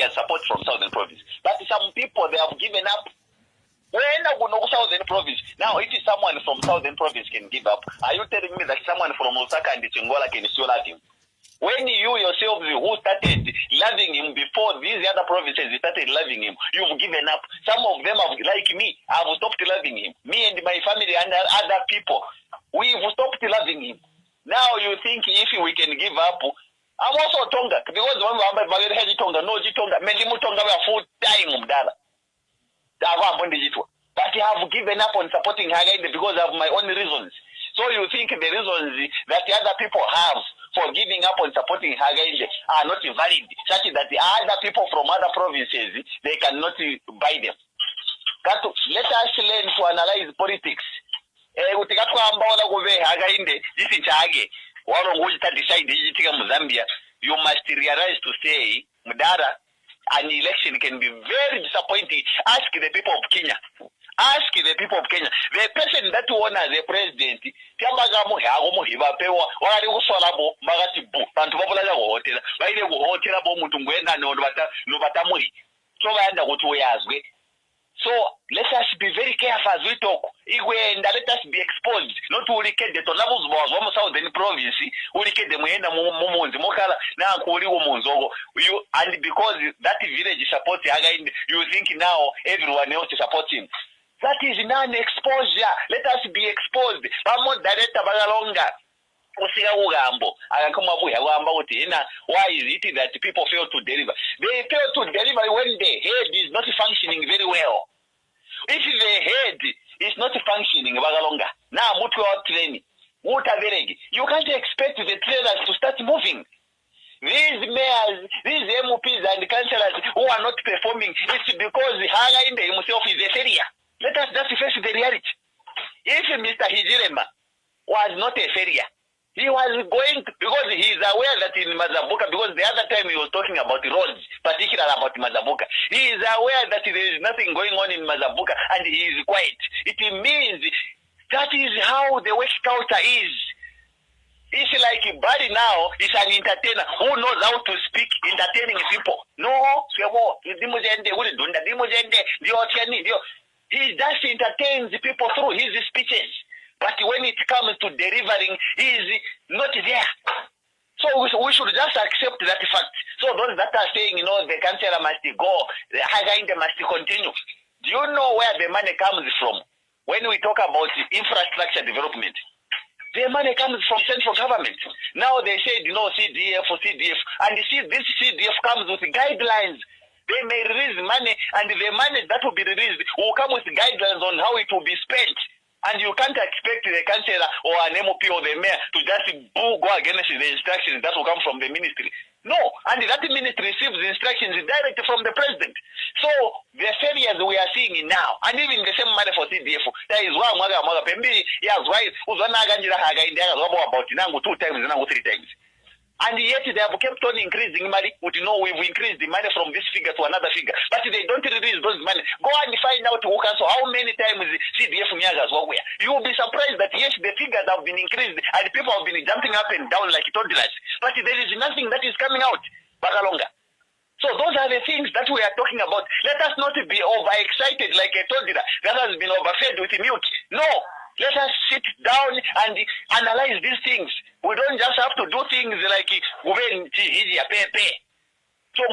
Support from Southern Province. But some people, they have given up. When I go to Southern Province, now if someone from Southern Province can give up, are you telling me that someone from Osaka and Chingola can still love him? When you yourself who started loving him before these other provinces started loving him, you've given up. Some of them have, like me, have stopped loving him. Me and my family and other people, we've stopped loving him. Now you think if we can give up, I'm also Tonga because when we have Tonga, no Tonga, many Tonga were full time Mdala. But I have given up on supporting Hagainde because of my own reasons. So you think the reasons that the other people have for giving up on supporting Hagainde are not valid, such that the other people from other provinces they cannot buy them. Let us learn to analyze politics. Zambia, you must realize to say, Mdara, an election can be very disappointing. Ask the people of Kenya. Ask the people of Kenya. The person that won as a president, so let us be very careful as we talk. And let us be exposed. Not to get the levels was one southern province, who get the Moyena Momons, Mokala, now Kuri Womonzogo. And because that village supports Hagainde, you think now everyone else to support him. That is non-exposure. Let us be exposed. Vamos director Bagalonga. Why is it that people fail to deliver? They fail to deliver when the head is not functioning very well. If the head is not functioning, now training, you can't expect the trailers to start moving. These mayors, these MPs and councillors who are not performing, it's because Hagainde himself is a failure. Let us just face the reality. If Mr. Hijirema was not a failure, he was going, because he is aware that in Mazabuka, because the other time he was talking about the roads, particularly about Mazabuka, he is aware that there is nothing going on in Mazabuka and he is quiet. It means that is how the work culture is. It's like Bari now is an entertainer who knows how to speak entertaining people. No, he just entertains people through his speeches. But when it comes to delivering, he is not there. So we should just accept that fact. So those that are saying, the councillor must go, the Hagainde must continue. Do you know where the money comes from? When we talk about infrastructure development, the money comes from central government. Now they said, CDF or CDF. And this CDF comes with guidelines. They may release money, and the money that will be released will come with guidelines on how it will be spent. And you can't expect the councillor or an MOP or the mayor to just go against the instructions that will come from the ministry. No, and that ministry receives instructions directly from the president. So the failures we are seeing now, and even the same money for CDF, there is one about 2 times, 3 times. And yet they have kept on increasing money. We've increased the money from this figure to another figure. But they don't release those money. Go and find out who can. So how many times CDF Nyagas were where? You will be surprised that yes, the figures have been increased and people have been jumping up and down like toddlers. But there is nothing that is coming out. Bagalonga. So those are the things that we are talking about. Let us not be overexcited like a toddler that has been overfed with milk. No. Let us sit down and analyze these things. We don't just have to do things like so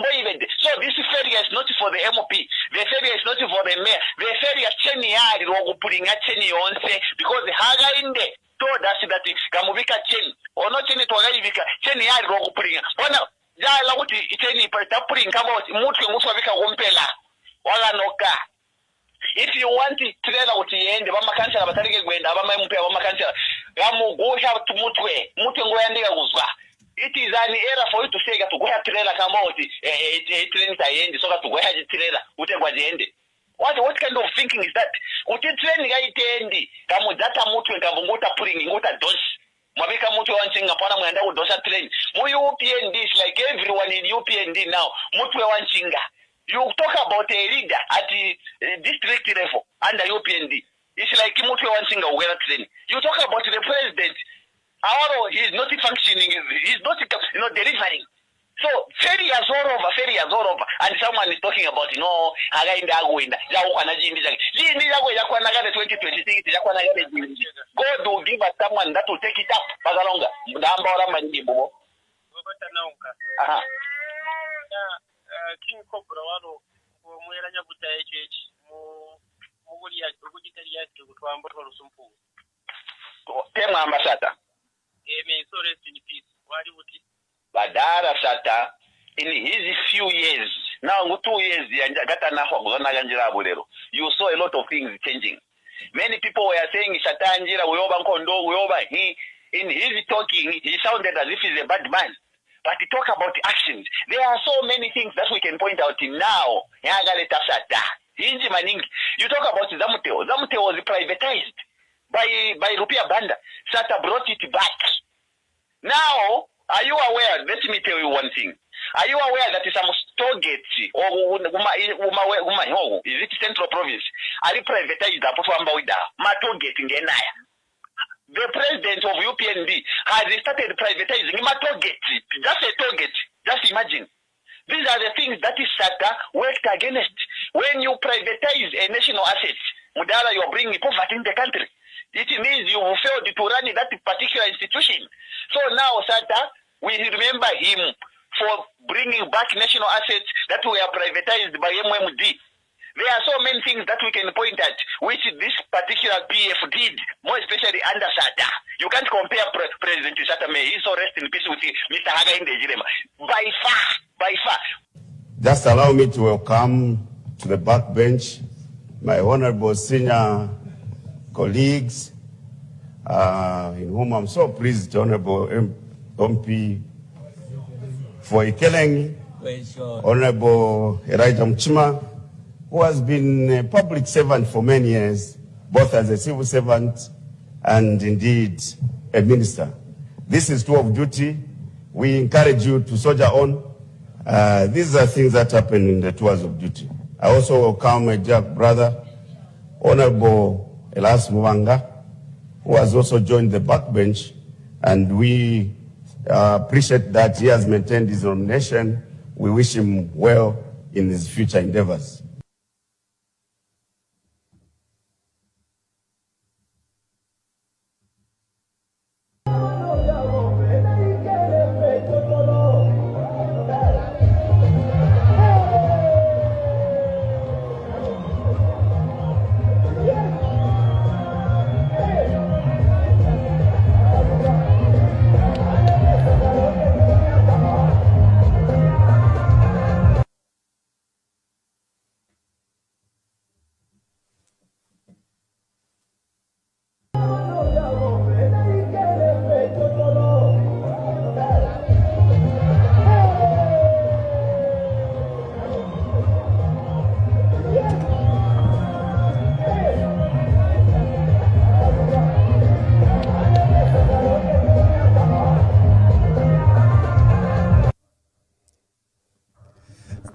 this failure is not for the MOP. The failure is not for the mayor. The failure is because Hagainde told us that Gamubika Chen or not Chen Chen Jala uti iteni putting about Mutu wala noka. If you want to trailer with the end, Bama Cancer, Bataric, Bama Cancer, Gamu go out to Mutwe, Mutunguandi Uzwa. It is an error for you to say that to go have trailer come out, a train I end, so that to go ahead trailer, whatever the end. What kind of thinking is that? Uti training aitendi kamudata mutu ngavunguta pulling ngota dosi. Mabika mutu wanchinga pana mwenda kudosa train. Mu UPND is like everyone in UPND now. Mutu wanchinga. You talk about a leader at the district level under UPND. It's like mutu wanchinga ugera train. You talk about the president. He is not functioning. He is not delivering. So failures all over, and someone is talking about againda agwenda yawo kana jindi yako yakwa nagale 2026 yakwa nagale jindi. God will give us someone that will take it up bagalonga ndamba ora mandibo obata naunka aha king cobra wano mwera nyabuta HH mu buli ya ogitali yake kutwamba rusumpu tema ambassador may so rest in peace wali buti Badara Sata, in his few years, now 2 years, you saw a lot of things changing. Many people were saying Shatanjira, in his talking, he sounded as if he's a bad man. But he talk about actions. There are so many things that we can point out now. You talk about Zamuteo. Zamuteo was privatized by Rupia Banda. Sata brought it back. Now, are you aware? Let me tell you one thing. Are you aware that some Stogate or is it Central Province? Are you privatized? The president of UPND has started privatizing Matogate. Just a Togate. Just imagine. These are the things that is SATA worked against. When you privatize a national asset, Mudala, you're bringing poverty in the country. It means you failed to run that particular institution. So now, Sata, we remember him for bringing back national assets that were privatized by MMD. There are so many things that we can point at, which this particular PF did, more especially under Sata. You can't compare President Sata. May he so rest in peace with Mr. Haga in the Jirema. By far. Just allow me to welcome to the backbench my honorable senior colleagues, in whom I'm so pleased, Honorable MP for Ikeleng, Honorable Elijah Mchima, who has been a public servant for many years, both as a civil servant and indeed a minister. This is tour of duty. We encourage you to soldier on. These are things that happen in the tours of duty. I also welcome my dear brother, Honorable Elias Mwanga, who has also joined the backbench, and we appreciate that he has maintained his nomination. We wish him well in his future endeavors.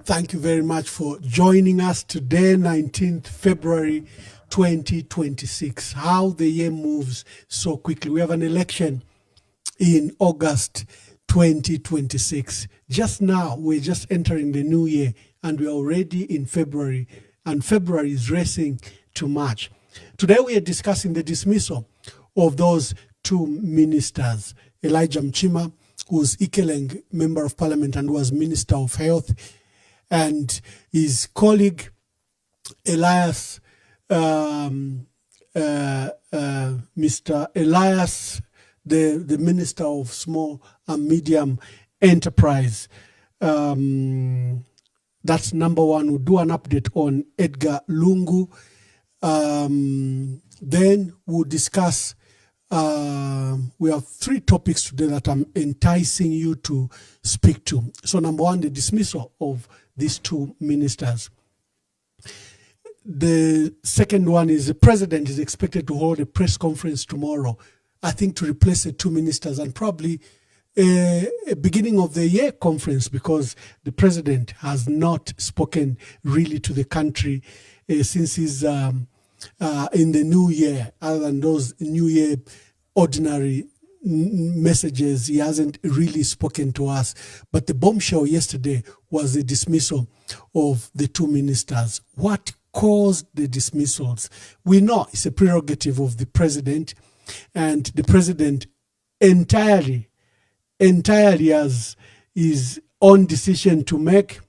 Thank you very much for joining us today, 19th February 2026. How the year moves so quickly. We have an election in August 2026. Just now, we're just entering the new year and we're already in February, and February is racing to March. Today, we are discussing the dismissal of those two ministers, Elijah Mchima, who's Ikeleng Member of Parliament and was Minister of Health, and his colleague Elias, Mr. Elias, the Minister of Small and Medium Enterprise. That's number one. We'll do an update on Edgar Lungu. Then we'll discuss, we have 3 topics today that I'm enticing you to speak to. So number one, the dismissal of these two ministers. the second one is the president is expected to hold a press conference tomorrow, I think, to replace the two ministers, and probably a beginning of the year conference, because the president has not spoken really to the country since he's in the new year. Other than those new year ordinary messages, he hasn't really spoken to us. But the bombshell yesterday was the dismissal of the two ministers. What caused the dismissals? We know it's a prerogative of the president, and the president entirely has his own decision to make.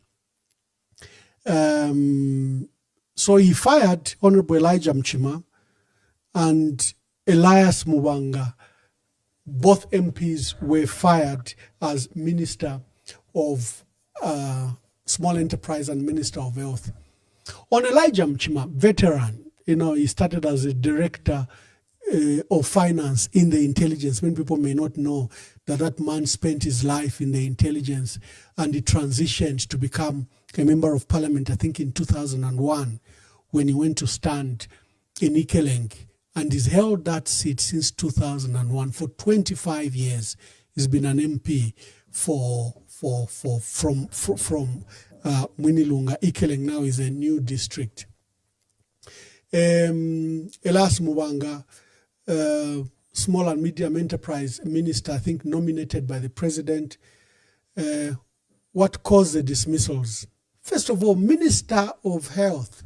So he fired Honorable Elijah Mchima and Elias Mubanga. Both MPs were fired as Minister of Small Enterprise and Minister of Health. On Elijah Mchima, veteran, he started as a director of finance in the intelligence. Many people may not know that man spent his life in the intelligence, and he transitioned to become a member of parliament, I think in 2001, when he went to stand in Ikeleng, and he's held that seat since 2001. For 25 years, he's been an MP from Mwinilunga. Ikeleng now is a new district. Elias Mubanga, Small and Medium Enterprise Minister, I think nominated by the President. What caused the dismissals? First of all, Minister of Health.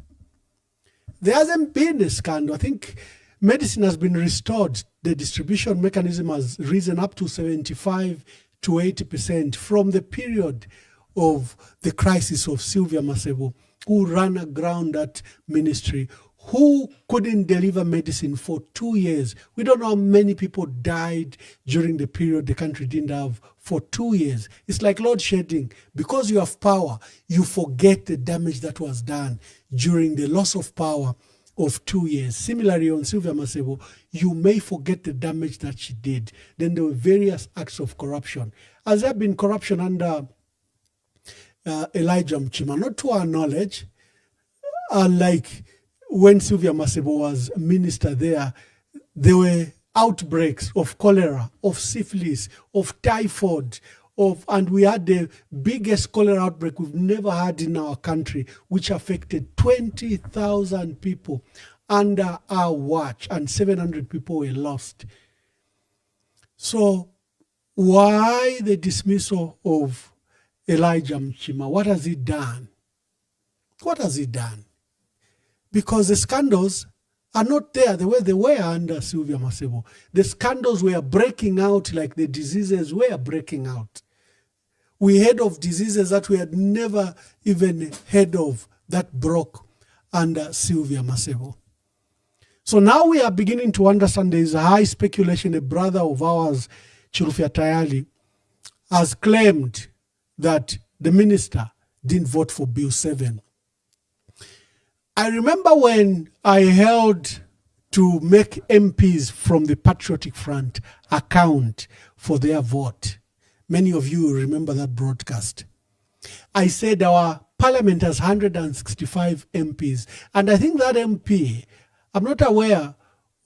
There hasn't been a scandal. I think medicine has been restored. The distribution mechanism has risen up to 75 to 80% from the period of the crisis of Sylvia Masebo, who ran aground that ministry, who couldn't deliver medicine for 2 years. We don't know how many people died during the period the country didn't have for 2 years. It's like load shedding. Because you have power, you forget the damage that was done during the loss of power of 2 years. Similarly, on Sylvia Masebo, you may forget the damage that she did. Then there were various acts of corruption. Has there been corruption under Elijah Mchima? Not to our knowledge. Like when Sylvia Masebo was minister there were outbreaks of cholera, of syphilis, of typhoid, and we had the biggest cholera outbreak we've never had in our country, which affected 20,000 people under our watch, and 700 people were lost. So why the dismissal of Elijah Mchima? What has he done? What has he done? Because the scandals are not there the way they were under Sylvia Masebo. The scandals were breaking out like the diseases were breaking out. We heard of diseases that we had never even heard of that broke under Sylvia Masebo. So now we are beginning to understand there is a high speculation. A brother of ours, Chirufya Tayali, has claimed that the minister didn't vote for Bill 7. I remember when I held to make MPs from the Patriotic Front account for their vote. Many of you remember that broadcast. I said our parliament has 165 MPs, and I think that MP, I'm not aware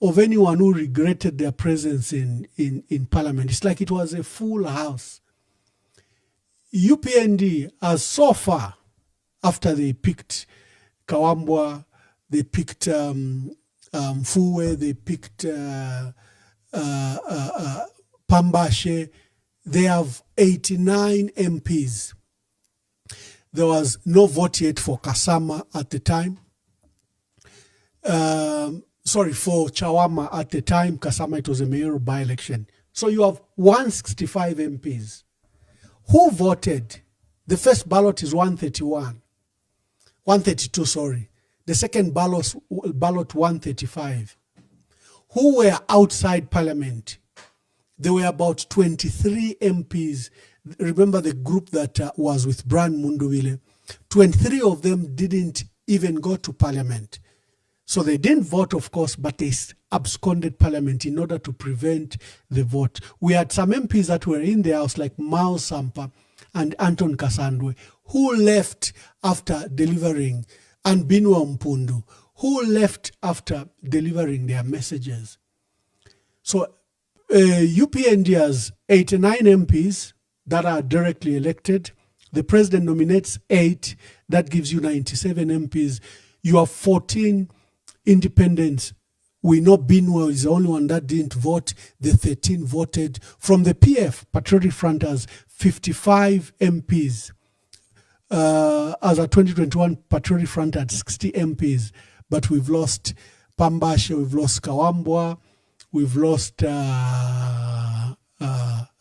of anyone who regretted their presence in parliament. It's like it was a full house. UPND has so far, after they picked Kawambwa, they picked Mfuwe, they picked Pambashe, they have 89 MPs. There was no vote yet for Kasama at the time. For Chawama at the time. Kasama, it was a mayoral by-election. So you have 165 MPs. Who voted? The first ballot is 132, sorry. The second ballot 135. Who were outside parliament? There were about 23 MPs. Remember the group that was with Brian Munduwile? 23 of them didn't even go to parliament. So they didn't vote, of course, but they absconded parliament in order to prevent the vote. We had some MPs that were in the house, like Mao Sampa and Anton Kasandwe, who left after delivering and Binwa Mpundu, who left after delivering their messages. So UPND has 89 MPs that are directly elected. The president nominates 8. That gives you 97 MPs. You have 14 independents. We know Binwa is the only one that didn't vote. The 13 voted. From the PF, Patriotic Front has 55 MPs. As a 2021, Patriotic Front had 60 MPs. But we've lost Pambashe, we've lost Kawambwa, we've lost, I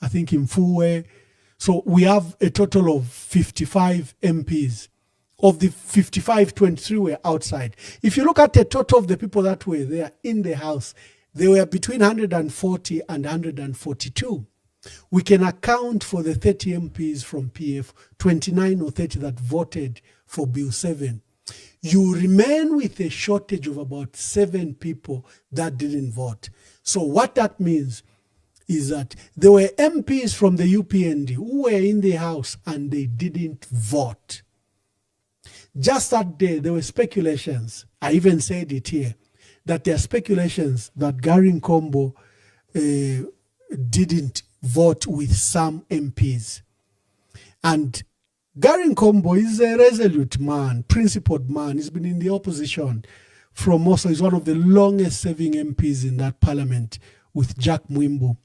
think, Mfuwe. So we have a total of 55 MPs. Of the 55, 23 were outside. If you look at the total of the people that were there in the House, they were between 140 and 142. We can account for the 30 MPs from PF, 29 or 30 that voted for Bill 7. You remain with a shortage of about 7 people that didn't vote. So what that means is that there were MPs from the UPND who were in the House and they didn't vote. Just that day, there were speculations, I even said it here, that there are speculations that Gary Nkombo didn't vote with some MPs. And Gary Nkombo is a resolute man, principled man. He's been in the opposition from also, he's one of the longest serving MPs in that parliament with Jack Mwimbu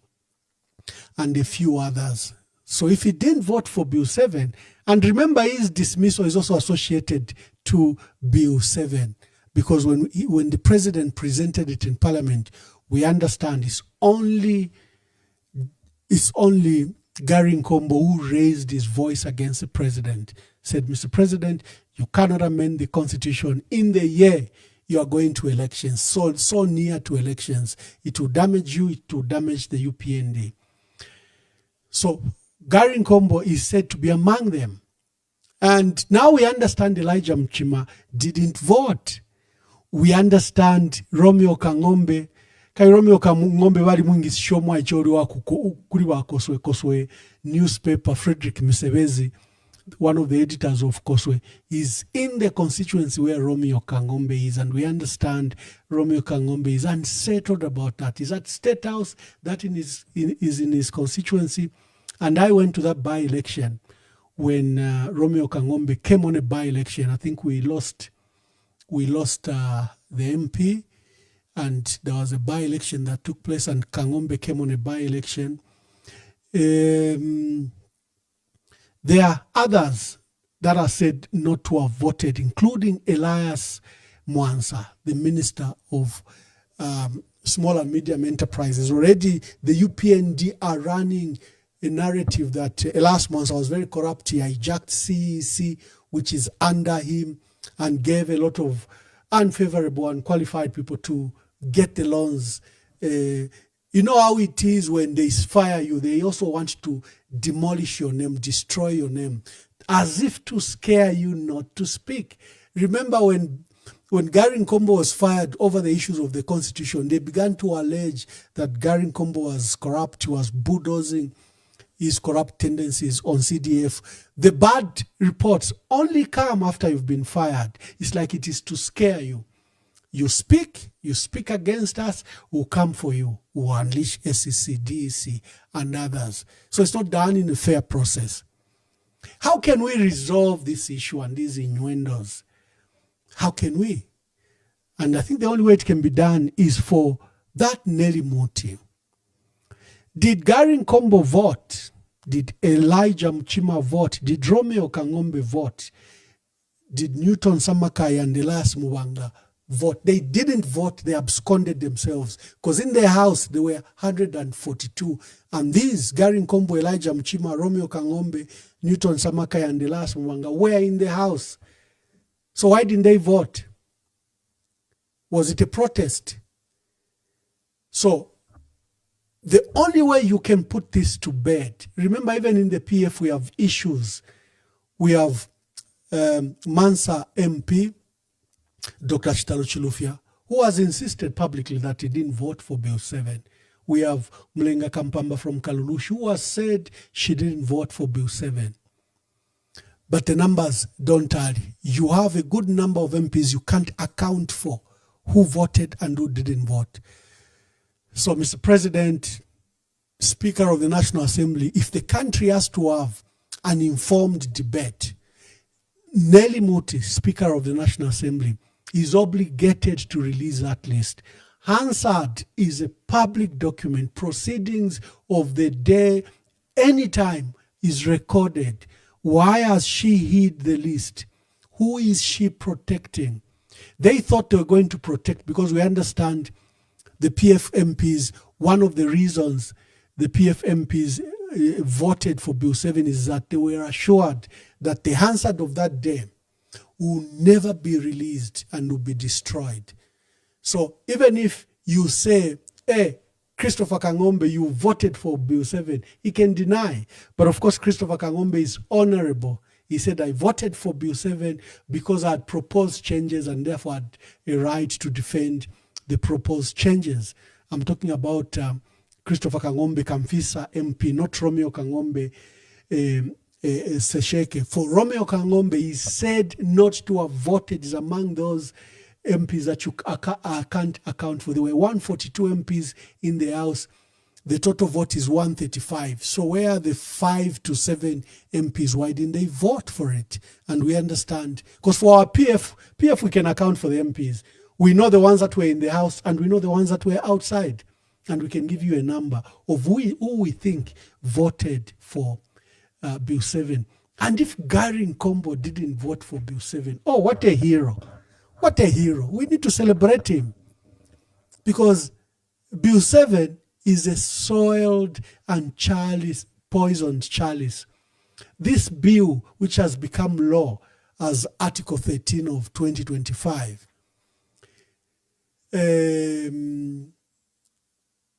and a few others. So if he didn't vote for Bill 7, and remember his dismissal is also associated to Bill 7, because when the president presented it in parliament, we understand it's only Gary Nkombo who raised his voice against the president, said, Mr. President, you cannot amend the constitution in the year you are going to elections, so near to elections. It will damage you, it will damage the UPND. So Gary Nkombo is said to be among them. And now we understand Elijah Mchima didn't vote. We understand Romeo Kangombe. Kai Romeo Kangombe wali mwingi shomwa ichori wa kuri wa Koswe newspaper. Frederick Misebezi, one of the editors of Koswe, is in the constituency where Romeo Kangombe is. And we understand Romeo Kangombe is unsettled about that. He's at State House, that is in his constituency. And I went to that by-election when Romeo Kangombe came on a by-election. I think we lost the MP, and there was a by-election that took place, and Kangombe came on a by-election. There are others that are said not to have voted, including Elias Mwansa, the Minister of Small and Medium Enterprises. Already the UPND are running a narrative that Elias Mwansa was very corrupt. He hijacked CEC, which is under him, and gave a lot of unfavorable and qualified people to get the loans. You know how it is when they fire you, they also want to demolish your name, destroy your name, as if to scare you not to speak. Remember when Gary Nkombo was fired over the issues of the constitution, they began to allege that Gary Nkombo was corrupt, he was bulldozing his corrupt tendencies on CDF. The bad reports only come after you've been fired. It's like it is to scare you. You speak against us, we'll come for you. We'll unleash SEC, DEC, and others. So it's not done in a fair process. How can we resolve this issue and these innuendos? How can we? And I think the only way it can be done is for that Nelly Moti. Did Gary Nkombo vote? Did Elijah Mchima vote? Did Romeo Kangombe vote? Did Newton Samakai and Elias Muwanga vote? They didn't vote, they absconded themselves. Because in their house, there were 142. And these, Gary Nkombo, Elijah Mchima, Romeo Kangombe, Newton Samakai and Elias Muwanga, were in the house. So why didn't they vote? Was it a protest? So, the only way you can put this to bed, remember even in the PF we have issues. We have Mansa MP, Dr. Chitalo Chilufya, who has insisted publicly that he didn't vote for Bill 7. We have Mlenga Kampamba from Kalulush, who has said she didn't vote for Bill 7. but the numbers don't tally. You have a good number of MPs you can't account for who voted and who didn't vote. So, Mr. President, Speaker of the National Assembly, if the country has to have an informed debate, Nelly Muti, Speaker of the National Assembly, is obligated to release that list. Hansard is a public document. Proceedings of the day, anytime, is recorded. Why has she hid the list? Who is she protecting? They thought they were going to protect, because we understand the PF MPs, one of the reasons the PF MPs voted for Bill 7 is that they were assured that the Hansard of that day will never be released and will be destroyed. So even if you say, hey, Christopher Kangombe, you voted for Bill 7, he can deny. But of course, Christopher Kangombe is honorable. He said, I voted for Bill 7 because I had proposed changes and therefore had a right to defend the proposed changes. I'm talking about Christopher Kangombe Kamfisa MP, not Romeo Kangombe Sesheke. For Romeo Kangombe, he said not to have voted, is among those MPs that you can't account for. There were 142 MPs in the House. The total vote is 135. So where are the 5 to 7 MPs? Why didn't they vote for it? And we understand, because for our PF we can account for the MPs. We know the ones that were in the House and we know the ones that were outside. And we can give you a number of who we think voted for Bill 7. And if Gary Nkombo didn't vote for Bill 7, oh, what a hero. What a hero. We need to celebrate him. Because Bill 7 is a soiled and poisoned chalice. This bill, which has become law as Article 13 of 2025,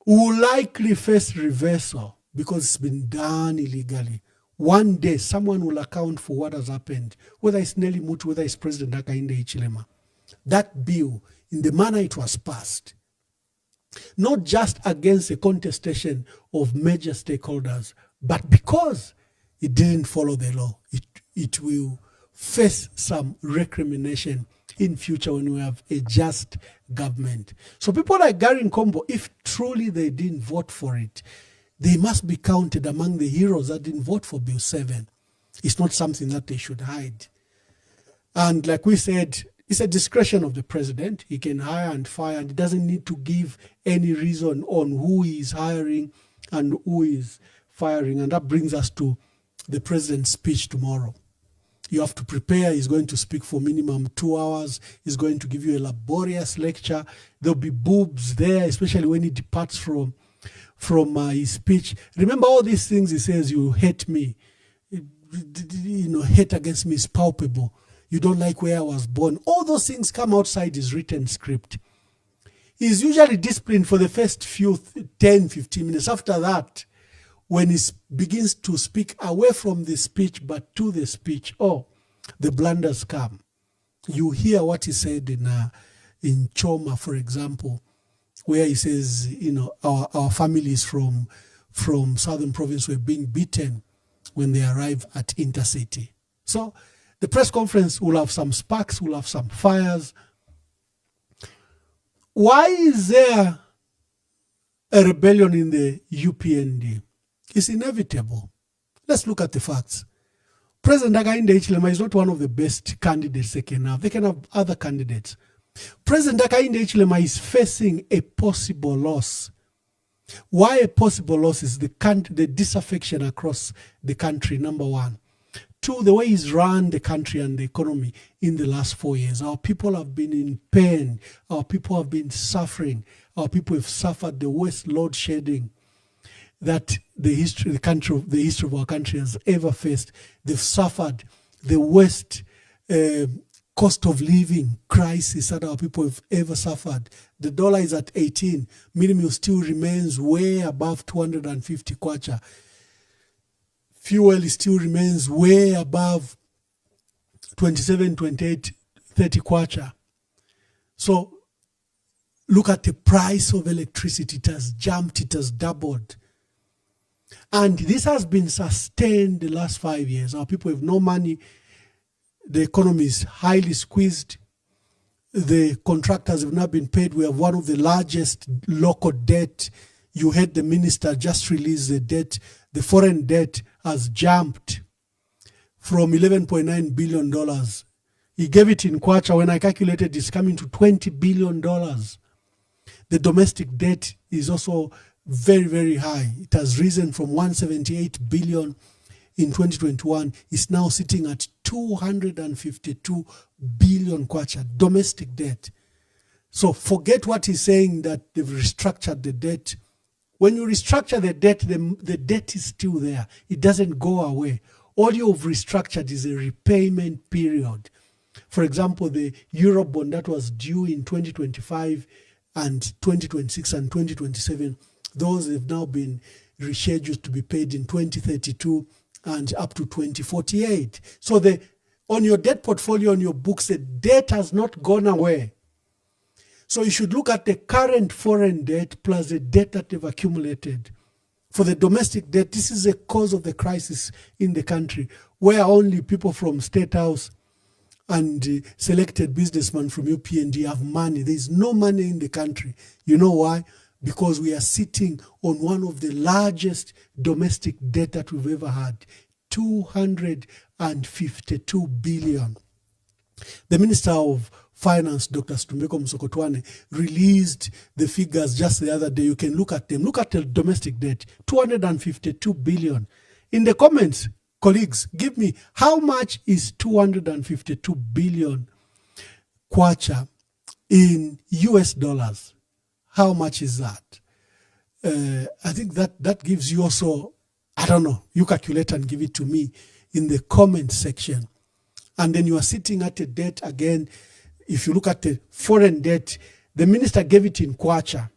will likely face reversal because it's been done illegally. One day, someone will account for what has happened, whether it's Nelly Mutu, whether it's President Hakainde Hichilema. That bill, in the manner it was passed, not just against a contestation of major stakeholders, but because it didn't follow the law, it will face some recrimination in future when we have a just government. So people like Gary Nkombo, if truly they didn't vote for it, they must be counted among the heroes that didn't vote for Bill 7. It's not something that they should hide. And like we said, it's a discretion of the president. He can hire and fire, and he doesn't need to give any reason on who he is hiring and who is firing. And that brings us to the president's speech tomorrow. You have to prepare. He's going to speak for minimum 2 hours. He's going to give you a laborious lecture. There'll be boobs there, especially when he departs from his speech. Remember all these things he says, you hate me. Hate against me is palpable. You don't like where I was born. All those things come outside his written script. He's usually disciplined for the first few 10, 15 minutes. After that, when he begins to speak away from the speech but to the speech, the blunders come. You hear what he said in Choma, for example, where he says, our families from Southern Province were being beaten when they arrive at Intercity. So the press conference will have some sparks, will have some fires. Why is there a rebellion in the UPND? It's inevitable. Let's look at the facts. President Hakainde Hichilema is not one of the best candidates they can have. They can have other candidates. President Hakainde Hichilema is facing a possible loss. Why a possible loss is the disaffection across the country, number one. Two, the way he's run the country and the economy in the last 4 years. Our people have been in pain. Our people have been suffering. Our people have suffered the worst load shedding that the history of our country has ever faced. They've suffered the worst cost of living crisis that our people have ever suffered. The dollar is at 18. Minimum still remains way above 250 kwacha. Fuel still remains way above 27, 28, 30 kwacha. So look at the price of electricity. It has jumped, it has doubled. And this has been sustained the last 5 years. Our people have no money. The economy is highly squeezed. The contractors have not been paid. We have one of the largest local debt. You heard the minister just release the debt. The foreign debt has jumped from $11.9 billion. He gave it in kwacha. When I calculated, it's coming to $20 billion. The domestic debt is also very, very high. It has risen from 178 billion in 2021. It's now sitting at 252 billion kwacha, domestic debt. So forget what he's saying that they've restructured the debt. When you restructure the debt, the debt is still there. It doesn't go away. All you've restructured is a repayment period. For example, the Eurobond that was due in 2025 and 2026 and 2027, those have now been rescheduled to be paid in 2032 and up to 2048. So on your debt portfolio, on your books, the debt has not gone away. So you should look at the current foreign debt plus the debt that they've accumulated. For the domestic debt, this is a cause of the crisis in the country, where only people from State House and selected businessmen from UPND have money. There is no money in the country. You know why? Because we are sitting on one of the largest domestic debt that we've ever had, 252 billion. The Minister of Finance, Dr. Stumbeko Msokotwane, released the figures just the other day. You can look at them. Look at the domestic debt, 252 billion. In the comments, colleagues, give me how much is 252 billion kwacha in US dollars? How much is that? I think that gives you also, I don't know, you calculate and give it to me in the comment section. And then you are sitting at a debt again. If you look at the foreign debt, the minister gave it in kwacha.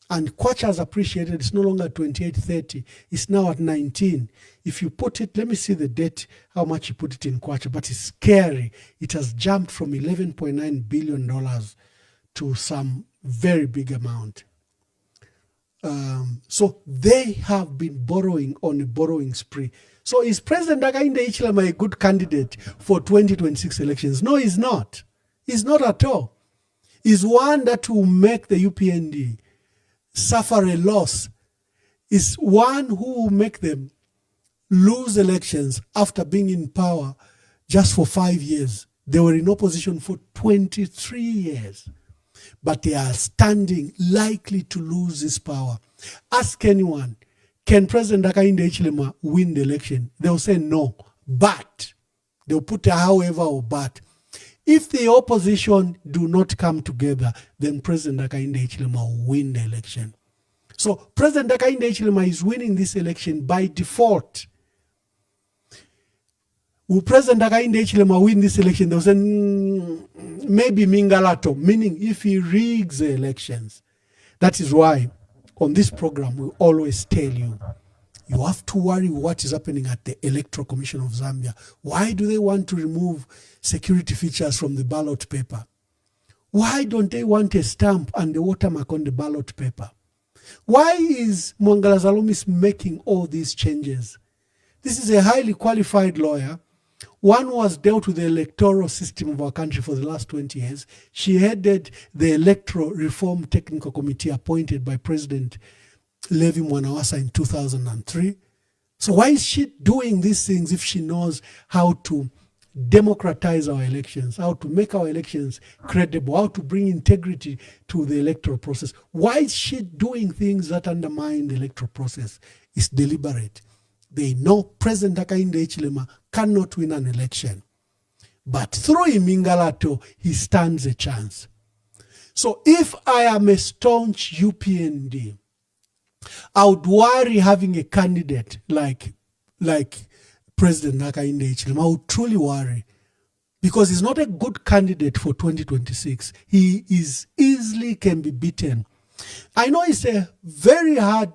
And kwacha has appreciated. It's no longer 28.30. It's now at 19. If you put it, let me see the debt, how much you put it in kwacha. But it's scary. It has jumped from $11.9 billion to some very big amount. So they have been borrowing on a borrowing spree. So is President Hakainde Hichilema a good candidate for 2026 elections? No, he's not. He's not at all. He's one that will make the UPND suffer a loss. Is one who will make them lose elections after being in power just for 5 years. They were in opposition for 23 years. But they are standing likely to lose this power. Ask anyone, can President Hakainde Hichilema win the election? They'll say no, but they'll put a however or but. If the opposition do not come together, then President Hakainde Hichilema will win the election. So President Hakainde Hichilema is winning this election by default. Will President Hakainde Hichilema win this election? They'll say maybe Mingalato, meaning if he rigs the elections. That is why on this program we always tell you, you have to worry what is happening at the Electoral Commission of Zambia. Why do they want to remove security features from the ballot paper? Why don't they want a stamp and the watermark on the ballot paper? Why is Mwangala Zalomis making all these changes? This is a highly qualified lawyer, one who has dealt with the electoral system of our country for the last 20 years. She headed the Electoral Reform Technical Committee appointed by President Levi Mwanawasa in 2003. So why is she doing these things if she knows how to democratize our elections, how to make our elections credible, how to bring integrity to the electoral process? Why is she doing things that undermine the electoral process? It's deliberate. They know President Hakainde Hichilema cannot win an election. But through Imingalato, he stands a chance. So if I am a staunch UPND, I would worry having a candidate like President Hakainde Hichilema. I would truly worry, because he's not a good candidate for 2026. He is easily can be beaten. I know it's a very hard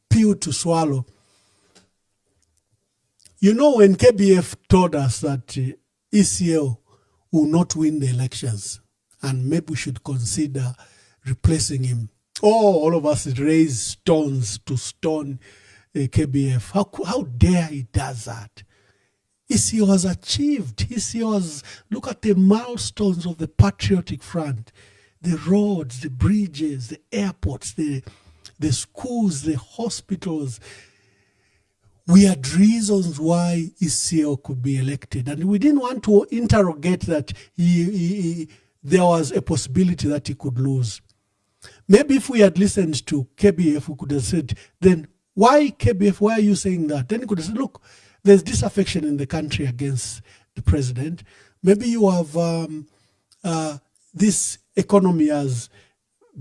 pill to swallow. You know, when KBF told us that ECL will not win the elections and maybe we should consider replacing him, all of us raised stones to stone KBF. How dare he does that? ECO has achieved. ECO has, look at the milestones of the Patriotic Front. The roads, the bridges, the airports, the schools, the hospitals. We had reasons why ECO could be elected. And we didn't want to interrogate that there was a possibility that he could lose. Maybe if we had listened to KBF, we could have said, then why KBF, why are you saying that? Then he could have said, look, there's disaffection in the country against the president. Maybe you have this economy has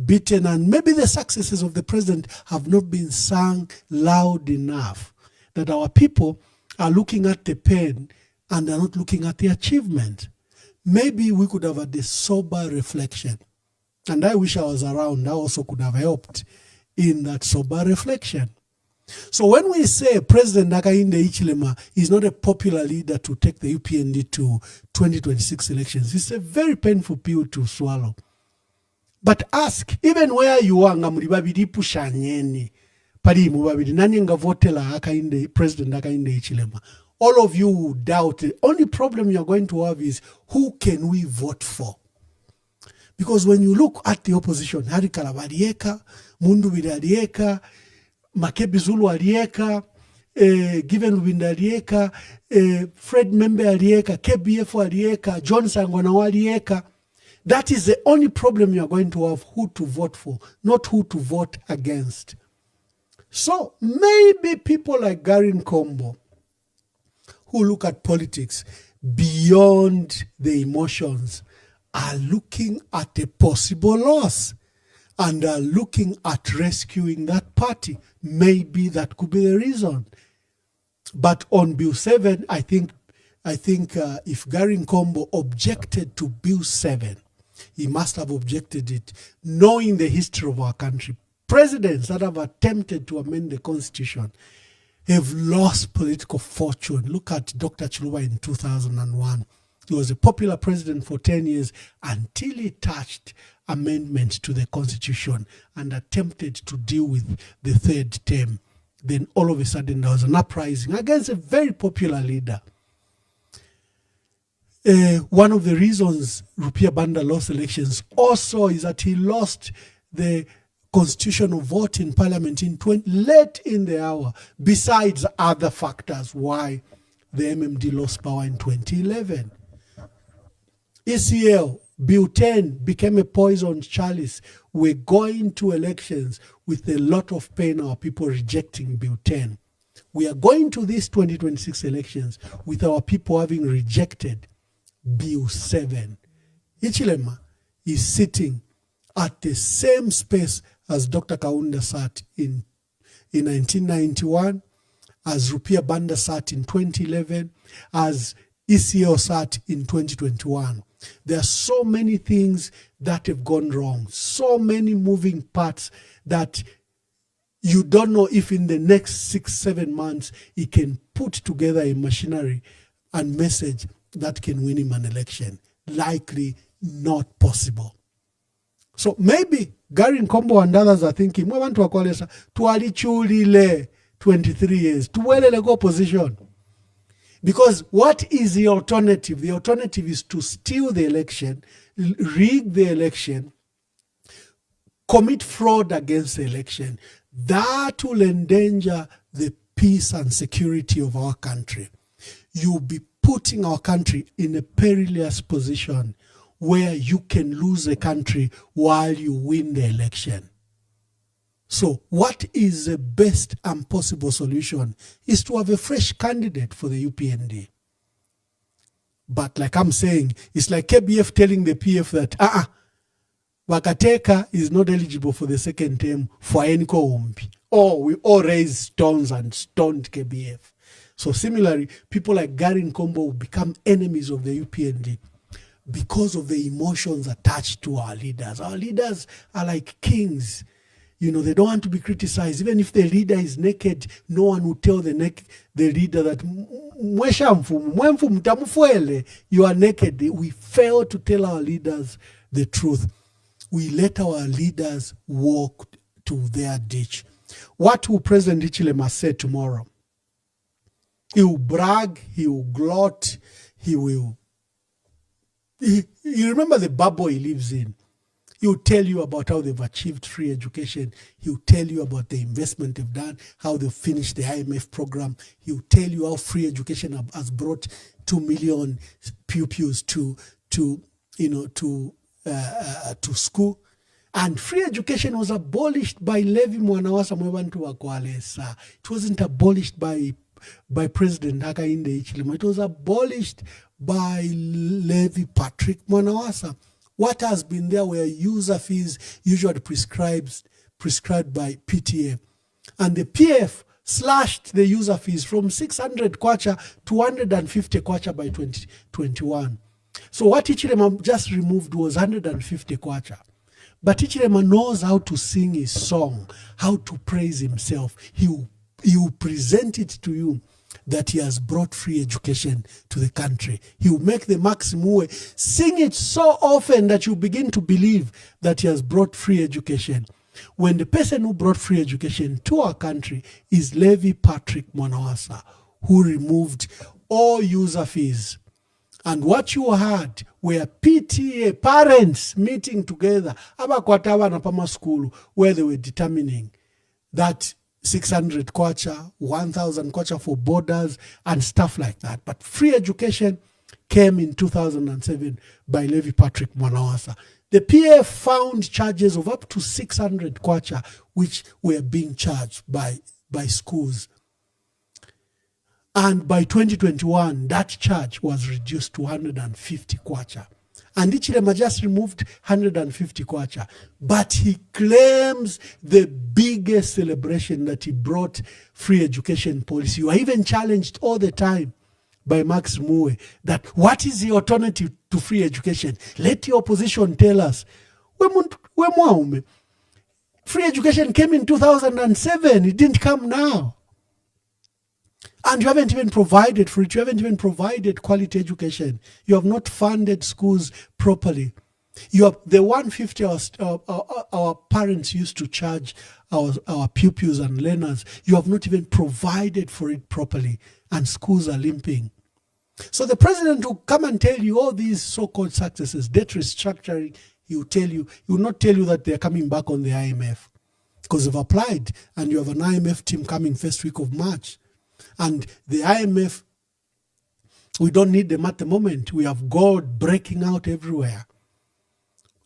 beaten, and maybe the successes of the president have not been sung loud enough, that our people are looking at the pain and are not looking at the achievement. Maybe we could have had a sober reflection. And I wish I was around. I also could have helped in that sober reflection. So when we say President Hakainde Hichilema is not a popular leader to take the UPND to 2026 elections, it's a very painful pill to swallow. But ask, even where you are, ngamuri babiri pushanyeni, pari mu babiri, nani nga votela Hakainde, President Hakainde Hichilema. All of you who doubt, the only problem you're going to have is, who can we vote for? Because when you look at the opposition, Hari Kalabarieka, Mundu Bidarieka, Makebi Zulu Alieka, Given Lubinda Alieka, Fred Membe Alieka, KBF Alieka, John Sangwana Alieka. That is the only problem you are going to have, who to vote for, not who to vote against. So maybe people like Gary Nkombo, who look at politics beyond the emotions, are looking at a possible loss and are looking at rescuing that party. Maybe that could be the reason. But on Bill 7, I think if Gary Nkombo objected to Bill 7, he must have objected it, knowing the history of our country. Presidents that have attempted to amend the Constitution have lost political fortune. Look at Dr. Chiluba in 2001. He was a popular president for 10 years until he touched amendments to the Constitution and attempted to deal with the third term. Then all of a sudden there was an uprising against a very popular leader. One of the reasons Rupia Banda lost elections also is that he lost the constitutional vote in parliament late in the hour, besides other factors why the MMD lost power in 2011. ECL, Bill 10 became a poison chalice. We're going to elections with a lot of pain, our people rejecting Bill 10. We are going to these 2026 elections with our people having rejected Bill 7. Hichilema is sitting at the same space as Dr. Kaunda sat in 1991, as Rupia Banda sat in 2011, as ECO sat in 2021. There are so many things that have gone wrong, so many moving parts that you don't know if in the next 6-7 months he can put together a machinery and message that can win him an election. Likely not possible. So maybe Gary Nkombo and others are thinking, we want to acquire tualichulile 23 years, tuwelele go opposition. Because what is the alternative? The alternative is to steal the election, rig the election, commit fraud against the election. That will endanger the peace and security of our country. You'll be putting our country in a perilous position where you can lose the country while you win the election. So what is the best and possible solution is to have a fresh candidate for the UPND. But like I'm saying, it's like KBF telling the PF that Wakateka is not eligible for the second term for any Ombi. Or we all raised stones and stoned KBF. So similarly, people like Gary Nkombo will become enemies of the UPND because of the emotions attached to our leaders. Our leaders are like kings. You know, they don't want to be criticized. Even if the leader is naked, no one will tell the leader that you are naked. We fail to tell our leaders the truth. We let our leaders walk to their ditch. What will President Hichilema say tomorrow? He will brag, he will gloat, he will... You remember the bubble he lives in. He will tell you about how they've achieved free education. He will tell you about the investment they've done, how they've finished the IMF program. He will tell you how free education has brought 2 million pupils to school. And free education was abolished by Levi Mwanawasa Mwebantu Wakwalesa. It wasn't abolished by President Hakainde Hichilema. It was abolished by Levi Patrick Mwanawasa. What has been there were user fees usually prescribed by PTA. And the PF slashed the user fees from 600 kwacha to 150 kwacha by 2021. So what Hichilema just removed was 150 kwacha. But Hichilema knows how to sing his song, how to praise himself. He will present it to you that he has brought free education to the country. He will make the Maximue sing it so often that you begin to believe that he has brought free education. When the person who brought free education to our country is Levi Patrick Mwanawasa, who removed all user fees. And what you had were PTA parents meeting together, abakwatawa na pama school, where they were determining that 600 kwacha, 1,000 kwacha for borders and stuff like that. But free education came in 2007 by Levi Patrick Mwanawasa. The PA found charges of up to 600 kwacha, which were being charged by schools. And by 2021, that charge was reduced to 150 kwacha. And Hichilema just removed 150 kwacha. But he claims the biggest celebration that he brought free education policy. You are even challenged all the time by Max Mue that what is the alternative to free education? Let the opposition tell us. Free education came in 2007. It didn't come now. And you haven't even provided for it. You haven't even provided quality education. You have not funded schools properly. You have the 150 our parents used to charge our pupils and learners. You have not even provided for it properly, and schools are limping. So the president will come and tell you all these so-called successes, debt restructuring. He will not tell you that they're coming back on the IMF because they've applied, and you have an IMF team coming first week of March. And the IMF, we don't need them at the moment. We have gold breaking out everywhere.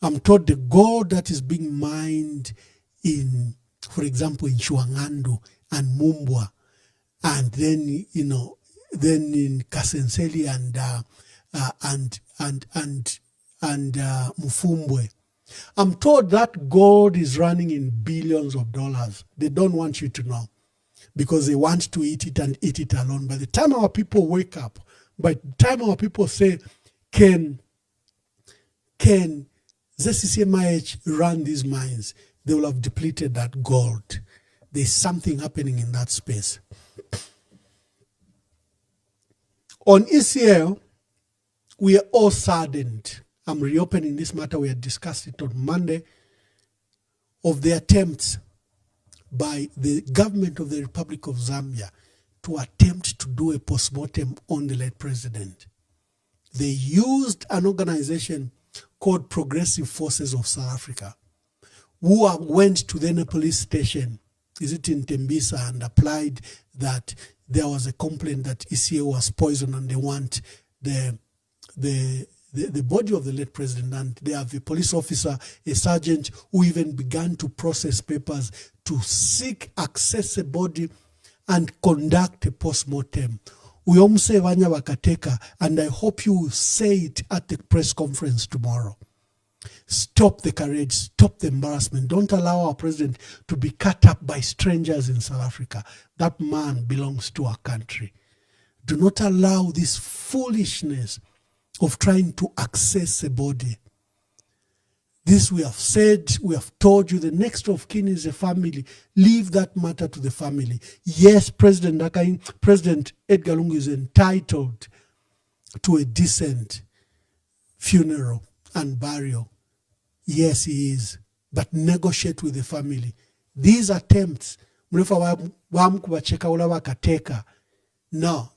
I'm told the gold that is being mined in, for example, in Chuangandu and Mumbwa, and then in Kasenseli and Mufumbwe. I'm told that gold is running in billions of dollars. They don't want you to know, because they want to eat it and eat it alone. By the time our people wake up, by the time our people say, can ZCCMIH run these mines, they will have depleted that gold. There's something happening in that space. On ECL, we are all saddened. I'm reopening this matter. We had discussed it on Monday, of the attempts by the government of the Republic of Zambia to attempt to do a postmortem on the late president. They used an organization called Progressive Forces of South Africa, who went to the police station, is it in Tembisa, and applied that there was a complaint that ECA was poisoned and they want the body of the late president. And they have a police officer, a sergeant, who even began to process papers to seek access the body and conduct a post-mortem. We almost say Vanya Wakateka, and I hope you will say it at the press conference tomorrow. Stop the courage, stop the embarrassment. Don't allow our president to be cut up by strangers in South Africa. That man belongs to our country. Do not allow this foolishness of trying to access a body. This we have said, we have told you, the next of kin is a family. Leave that matter to the family. Yes, President Edgar Lungu is entitled to a decent funeral and burial. Yes, he is. But negotiate with the family. These attempts, No.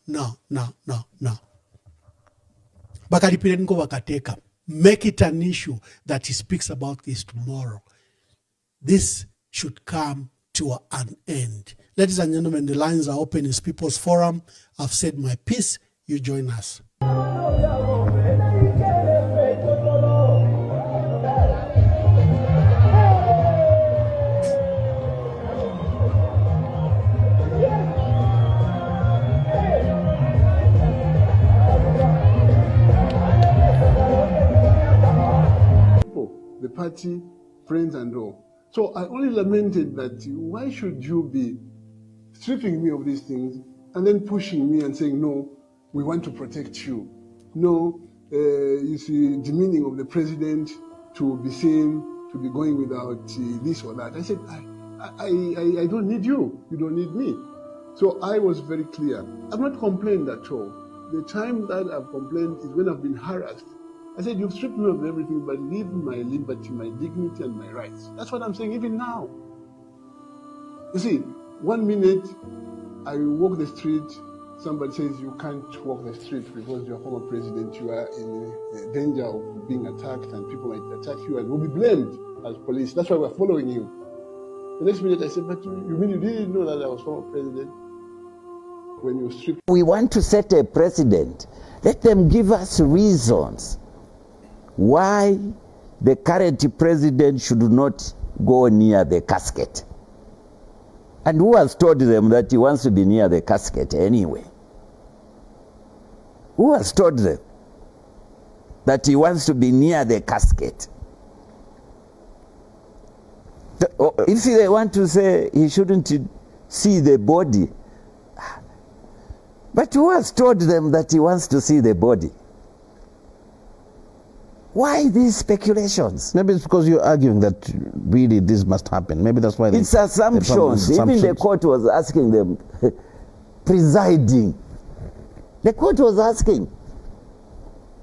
Bakalipirenko wakateka. Make it an issue that he speaks about this tomorrow. This should come to an end. Ladies and gentlemen, the lines are open. It's People's Forum. I've said my piece. You join us. The party, friends and all. So I only lamented that why should you be stripping me of these things and then pushing me and saying, no, we want to protect you. No, you see, demeaning of the president to be seen, to be going without this or that. I said, I don't need you. You don't need me. So I was very clear. I've not complained at all. The time that I've complained is when I've been harassed. I said, you've stripped me of everything, but leave my liberty, my dignity, and my rights. That's what I'm saying even now. You see, 1 minute I walk the street, somebody says you can't walk the street because you're a former president, you are in danger of being attacked and people might attack you and will be blamed as police. That's why we're following you. The next minute I said, but you mean you didn't know that I was former president when you stripped? We want to set a precedent. Let them give us reasons why the current president should not go near the casket. And who has told them that he wants to be near the casket anyway? Who has told them that he wants to be near the casket? If they want to say he shouldn't see the body, but who has told them that he wants to see the body? Why these speculations? Maybe it's because you're arguing that really this must happen. Maybe that's why it's assumptions. Even the court was asking them, presiding. The court was asking.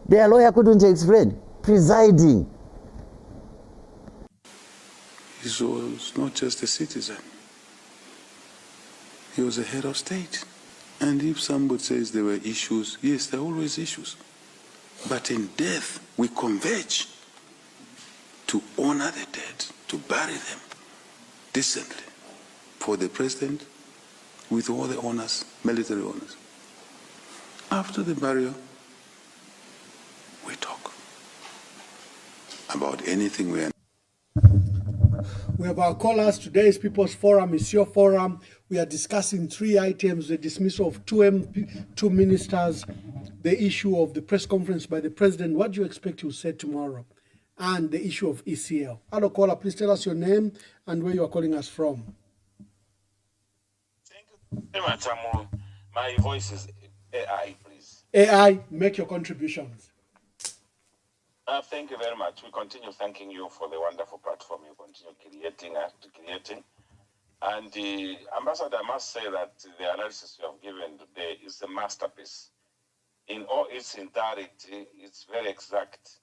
Their lawyer couldn't explain. Presiding. He was not just a citizen. He was a head of state. And if somebody says there were issues, yes, there are always issues. But in death, we converge to honor the dead, to bury them decently for the president with all the honors, military honors. After the burial, we talk about anything we are. We have our callers. Today's People's Forum is your forum. We are discussing 3 items: the dismissal of two ministers, the issue of the press conference by the president, what do you expect he'll say tomorrow, and the issue of ECL. Hello, caller. Please tell us your name and where you are calling us from. Thank you very much, Amo. My voice is AI, please. AI, make your contributions. Thank you very much. We continue thanking you for the wonderful platform you continue creating. And Ambassador, I must say that the analysis you have given today is a masterpiece. In all its entirety, it's very exact.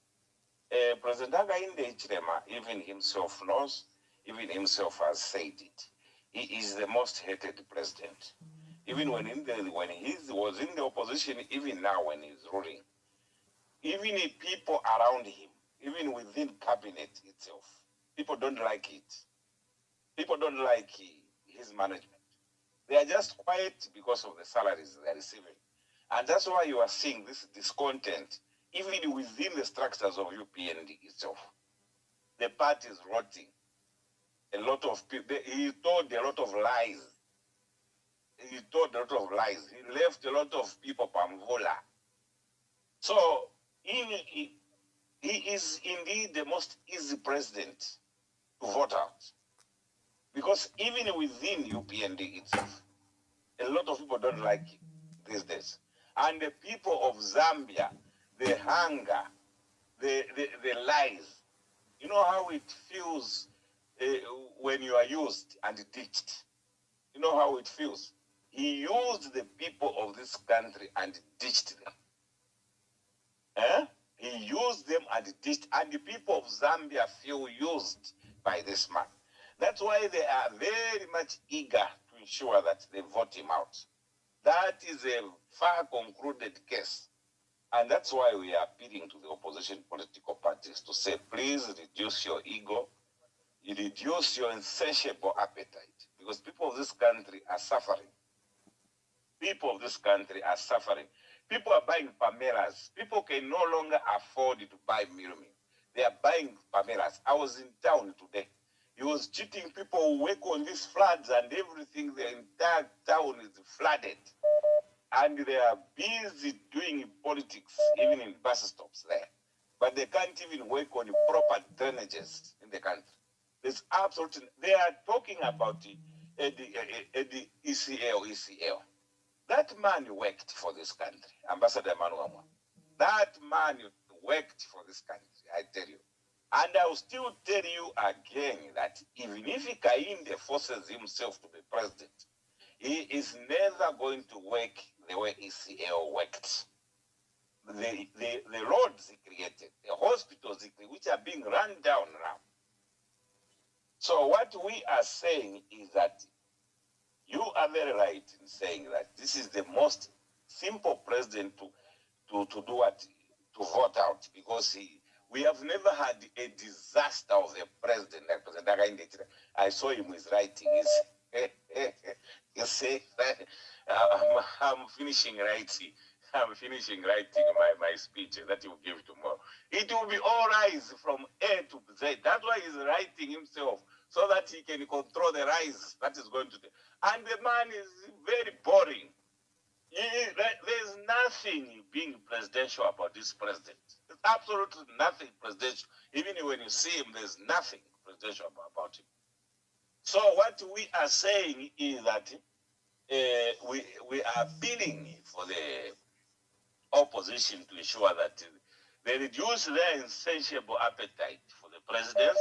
President Hakainde Hichilema, even himself knows, even himself has said it. He is the most hated president. Even when he was in the opposition, even now when he's ruling. Even if people around him, even within cabinet itself, people don't like it. People don't like his management. They are just quiet because of the salaries they are receiving. And that's why you are seeing this discontent, even within the structures of UPND itself. The party is rotting. A lot of people, he told a lot of lies. He told a lot of lies. He left a lot of people pamvola. So, he is indeed the most easy president to vote out. Because even within UPND itself, a lot of people don't like it these days. And the people of Zambia, the hunger, the lies, you know how it feels when you are used and ditched. You know how it feels. He used the people of this country and ditched them. He used them and ditched, and the people of Zambia feel used by this man. That's why they are very much eager to ensure that they vote him out. That is a far concluded case. And that's why we are appealing to the opposition political parties to say, please reduce your ego, reduce your insatiable appetite, because people of this country are suffering. People of this country are suffering. People are buying Pameras. People can no longer afford to buy Milmi. They are buying Pameras. I was in town today. He was cheating people who work on these floods and everything. The entire town is flooded. And they are busy doing politics, even in bus stops there. But they can't even work on proper drainages in the country. There's absolutely, they are talking about the ECL. That man worked for this country, Ambassador Manuama. That man worked for this country, I tell you. And I will still tell you again that even if Kainde forces himself to be president, he is never going to work the way ECL worked. The roads he created, the hospitals he created, which are being run down now. So what we are saying is that you are very right in saying that this is the most simple president to do what, to vote out, because we have never had a disaster of a president like President Kainde. I saw him with writing. You say that I'm finishing writing. I'm finishing writing my speech that he will give tomorrow. It will be all rise from A to Z. That's why he's writing himself, so that he can control the rise that is going to do. And the man is very boring. There's nothing being presidential about this president. There's absolutely nothing presidential. Even when you see him, there's nothing presidential about him. So what we are saying is that we are appealing for the opposition to ensure that they reduce their insatiable appetite for the presidents.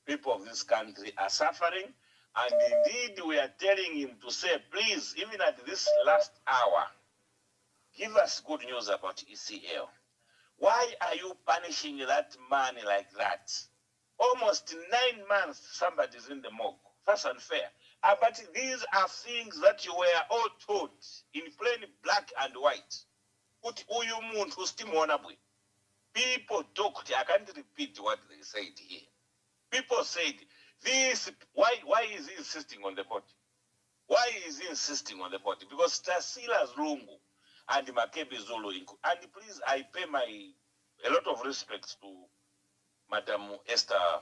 People of this country are suffering. And indeed, we are telling him to say, please, even at this last hour, give us good news about ECL. Why are you punishing that man like that? Almost 9 months, somebody's in the morgue. That's unfair. But these are things that you were all taught in plain black and white. People talked, I can't repeat what they said here. People said, this, why is he insisting on the body? Why is he insisting on the body? Because Tasila's Lungu and Makebi Zulu, and please, I pay a lot of respect to Madam Esther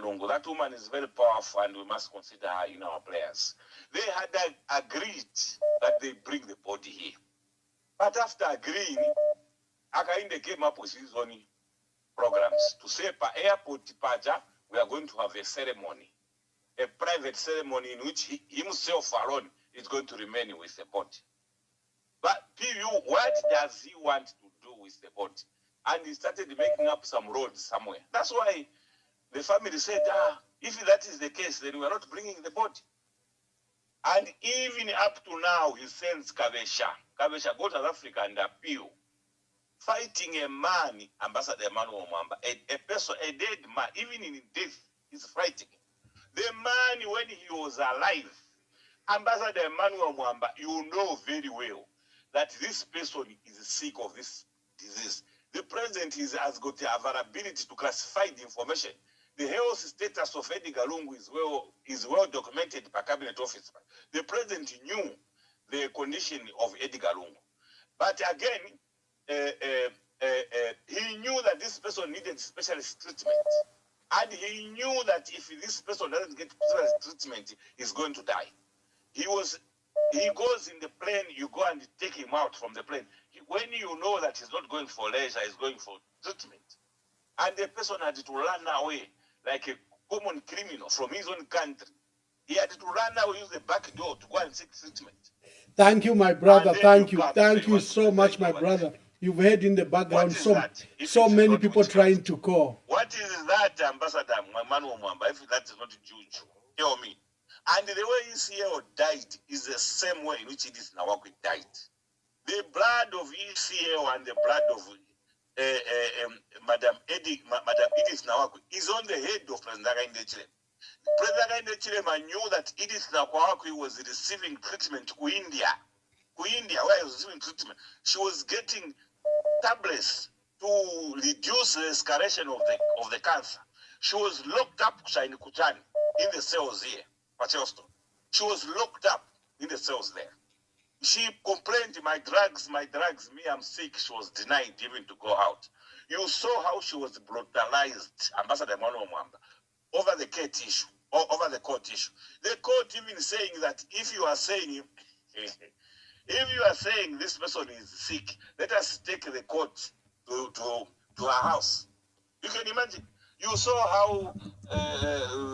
Lungu. That woman is very powerful, and we must consider her in our prayers. They had agreed that they bring the body here. But after agreeing, Akainde came up with his own programs to say, per airport departure, we are going to have a ceremony, a private ceremony in which he himself alone is going to remain with the body. But PU, what does he want to do with the body? And he started making up some roads somewhere. That's why the family said, if that is the case, then we are not bringing the body. And even up to now, he sends Kabesha. Kabesha, go to South Africa and appeal. Fighting a man, Ambassador Emmanuel Mwamba, a person, a dead man, even in death, is fighting. The man, when he was alive, Ambassador Emmanuel Mwamba, you know very well that this person is sick of this disease. The president has got the availability to classify the information. The health status of Edgar Lungu is well documented by cabinet officer. The president knew the condition of Edgar Lungu. But again, he knew that this person needed specialist treatment. And he knew that if this person doesn't get specialist treatment, he's going to die. He goes in the plane, you go and take him out from the plane. When you know that he's not going for leisure, he's going for treatment. And the person had to run away like a common criminal from his own country. He had to run away, use the back door to go and seek treatment. Thank you, my brother. Thank you. Thank you so much, my brother. You've heard in the background so many people trying to call. What is that, Ambassador Emmanuel Mwamba, if that is not Juju? Tell me. And the way ECL died is the same way in which Edith Nawakwi died. The blood of ECL and the blood of Madam Edith Nawakwi is on the head of President Kainde Chilema. President Kainde Chilema knew that Edith Nawakwi was receiving treatment in India. India, where I was receiving treatment, she was getting tablets to reduce the escalation of the cancer. She was locked up in the cells here, Pachelston. She was locked up in the cells there. She complained, my drugs, me, I'm sick. She was denied even to go out. You saw how she was brutalized, Ambassador Emmanuel Mwamba, over the court issue, or over the court issue. The court even saying that if you are saying this person is sick, let us take the court to our house. You can imagine. You saw how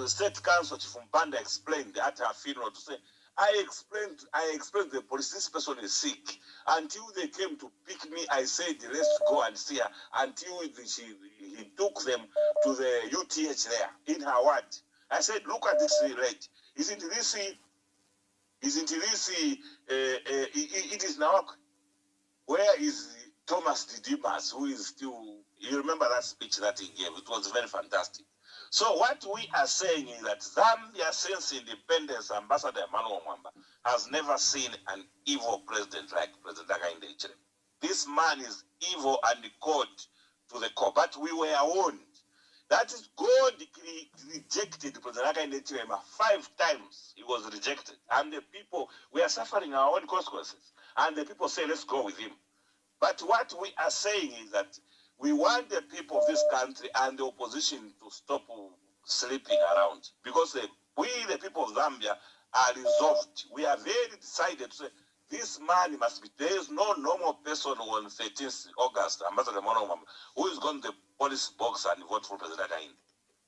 State Counsel Chifumpanda explained at her funeral to say, I explained to the police, this person is sick. Until they came to pick me, I said, let's go and see her. Until he took them to the UTH there, in her ward. I said, look at this rate. Isn't this, it is now, where is Thomas Didimas, who is still, you remember that speech that he gave? It was very fantastic. So what we are saying is that Zambia, since independence, Ambassador Emmanuel Mwamba has never seen an evil president like President Hakainde Hichilema. This man is evil and called to the core. But we were warned. That is, God rejected President Hakainde Hichilema 5 times. He was rejected. And the people, we are suffering our own consequences. And the people say, let's go with him. But what we are saying is that we want the people of this country and the opposition to stop sleeping around. Because we, the people of Zambia, are resolved. We are very decided to say, this man must be, there is no normal person on 13th August, Ambassador Emmanuel Mwamba, who is going to the police box and vote for President Hakainde.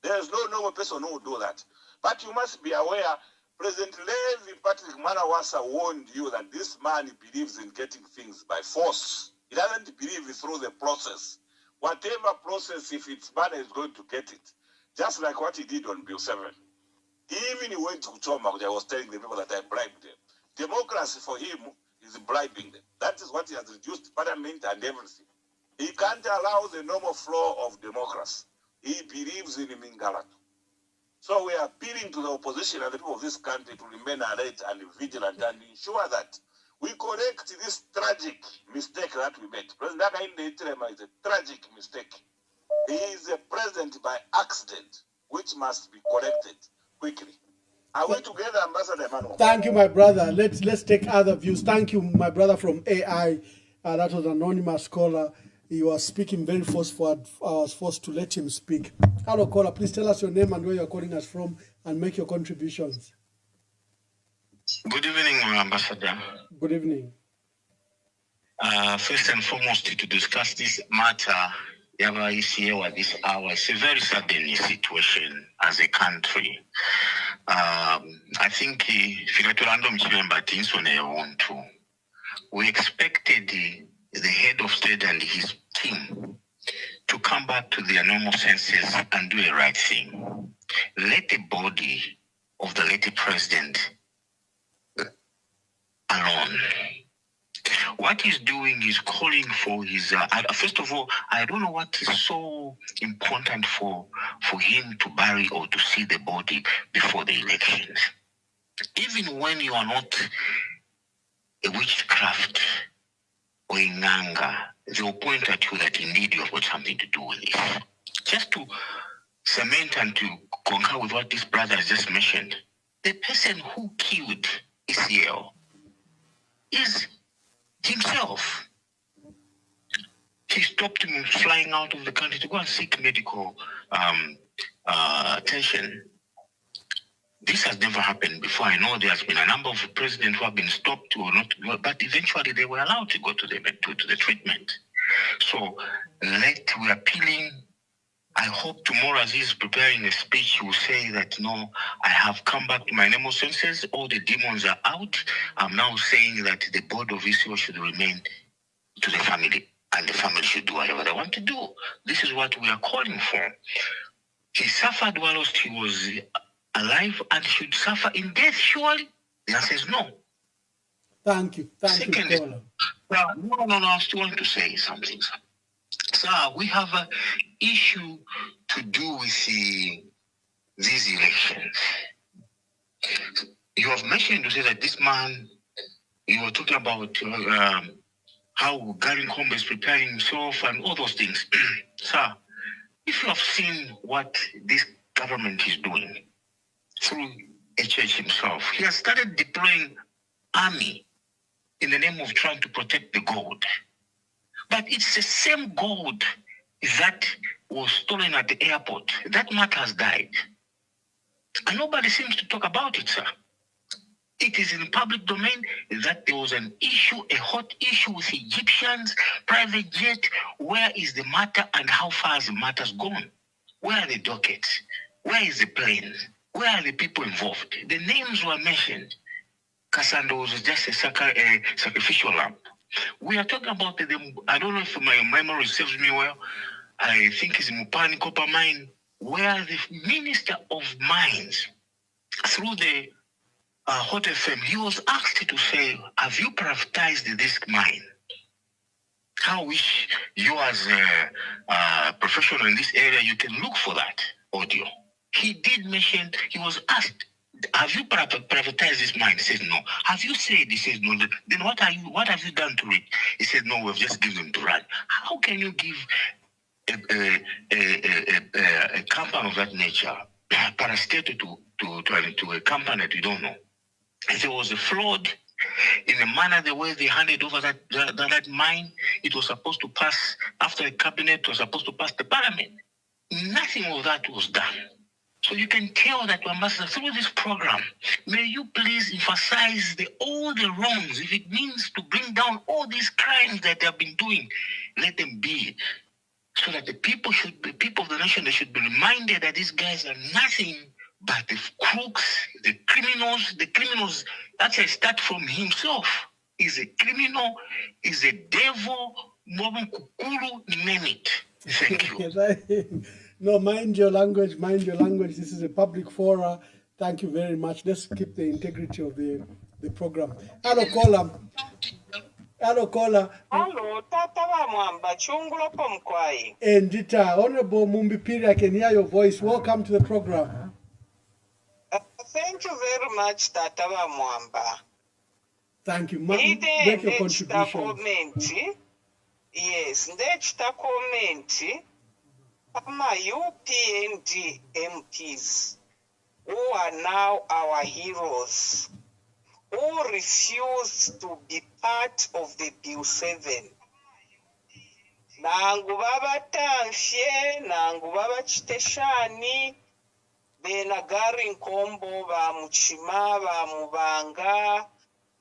There is no normal person who will do that. But you must be aware, President Levi Patrick Manawasa warned you that this man believes in getting things by force. He doesn't believe through the process. Whatever process, if it's bad, is going to get it. Just like what he did on Bill 7. Even he went to Choma, I was telling the people that I bribed them. Democracy for him is bribing them. That is what he has reduced parliament and everything. He can't allow the normal flow of democracy. He believes in Mingalato. So we are appealing to the opposition and the people of this country to remain alert and vigilant and ensure that we correct this tragic mistake that we made. President Hakainde Hichilema is a tragic mistake. He is a president by accident, which must be corrected quickly. Are we together, Ambassador Emmanuel? Thank you, my brother. Let's take other views. Thank you, my brother from AI. That was an anonymous caller. He was speaking very forceful. I was forced to let him speak. Hello, caller. Please tell us your name and where you're calling us from and make your contributions. Good evening, Ambassador. Good evening. First and foremost, to discuss this matter, this hour, it's a very sudden situation as a country. I think we expected the head of state and his team to come back to their normal senses and do the right thing. Let the body of the late president alone. What he's doing is calling for his. First of all, I don't know what is so important for him to bury or to see the body before the elections. Even when you are not a witchcraft or a nganga, they will point at you that indeed you have got something to do with this. Just to cement and to concur with what this brother has just mentioned, the person who killed Isiel is himself. He stopped him from flying out of the country to go and seek medical attention. This has never happened before. I know there's been a number of presidents who have been stopped or not, but eventually they were allowed to go to the treatment. So we're appealing. I hope tomorrow, as he's preparing a speech, he will say that, no, I have come back to my normal senses. All the demons are out. I'm now saying that the board of Israel should remain to the family, and the family should do whatever they want to do. This is what we are calling for. He suffered whilst he was alive and should suffer in death, surely? The answer is no. Thank you. Thank you, caller. No, I still want to say something, sir. Sir, we have an issue to do with these elections. You have mentioned to say that this man You were talking about how Gary Combe is preparing himself and all those things. Sir, if you have seen what this government is doing through HH himself, he has started deploying army in the name of trying to protect the gold. But it's the same gold that was stolen at the airport. That matter has died. And nobody seems to talk about it, sir. It is in public domain that there was an issue, a hot issue with Egyptians, private jet. Where is the matter and how far has the matter's gone? Where are the dockets? Where is the plane? Where are the people involved? The names were mentioned. Cassandra was just a sacrificial lamb. We are talking about I don't know if my memory serves me well. I think it's Mupani Copper Mine, where the Minister of Mines, through the Hot FM, he was asked to say, have you privatized this mine? How wish you as a professional in this area, you can look for that audio. He did mention, he was asked, have you privatized this mine? He says no. Have you said? He says no. Then what have you done to it? He said no, we've just given them to run. How can you give a company of that nature parastatal to a company that you don't know? If there was a fraud in the manner, the way they handed over that mine, it was supposed to pass after the cabinet, it was supposed to pass the parliament. Nothing of that was done. So you can tell that, Ambassador, through this program, may you please emphasize all the wrongs. If it means to bring down all these crimes that they have been doing, let them be. So that the people of the nation, they should be reminded that these guys are nothing but the crooks, the criminals actually start from himself. He's a criminal, he's a devil, name it. Thank you. No, mind your language, mind your language. This is a public forum. Thank you very much. Let's keep the integrity of the program. Hello, caller. Hello, caller. Hello, Tata Mwamba, Chungulopo Mkwai. Ndita, Honorable Mumbipiri, I can hear your voice. Welcome to the program. Thank you very much, Tata Mwamba. Thank you. Make your contribution. Yes, ndechita comment. Ama UPND MPs who are now our heroes, who refused to be part of the Bill 7. Nangu baba Tamfye, nangu baba Chiteshani, bena Gary Nkombo, ba Muchima, ba Mubanga,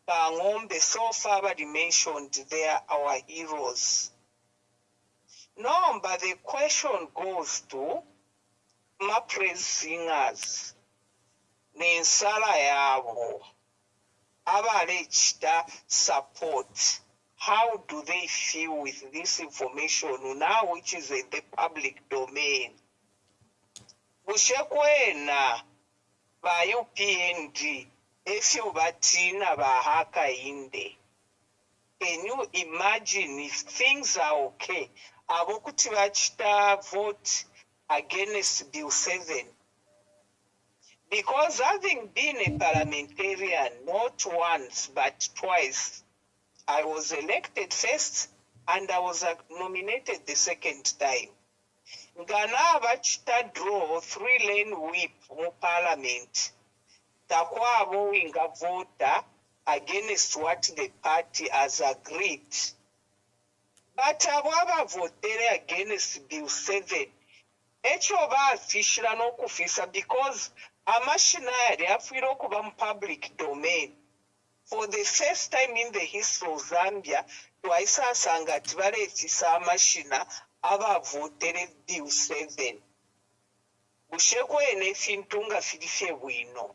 ba Ngombe, so far they mentioned they are our heroes. No, but the question goes to my praise singers. Ninsala yabo. Abalechita support. How do they feel with this information now, which is in the public domain? Bushekwena ba UPND efyo batina bahaka inde. Can you imagine if things are okay? Abokuti bachita vote against Bill 7. Because having been a parliamentarian, not once but twice, I was elected first and I was nominated the second time. Ngana bachita draw 3-lane whip mu parliament. Takwa abo inga voter against what the party has agreed. But ababa voted against Bill 7. Echo ba fishira no kufisa because amashina yali afiro kuba public domain. For the first time in the history of Zambia, twaisasanga tibaletisa amashina aba voted Bill 7. Busheko ene fintunga filife bwino.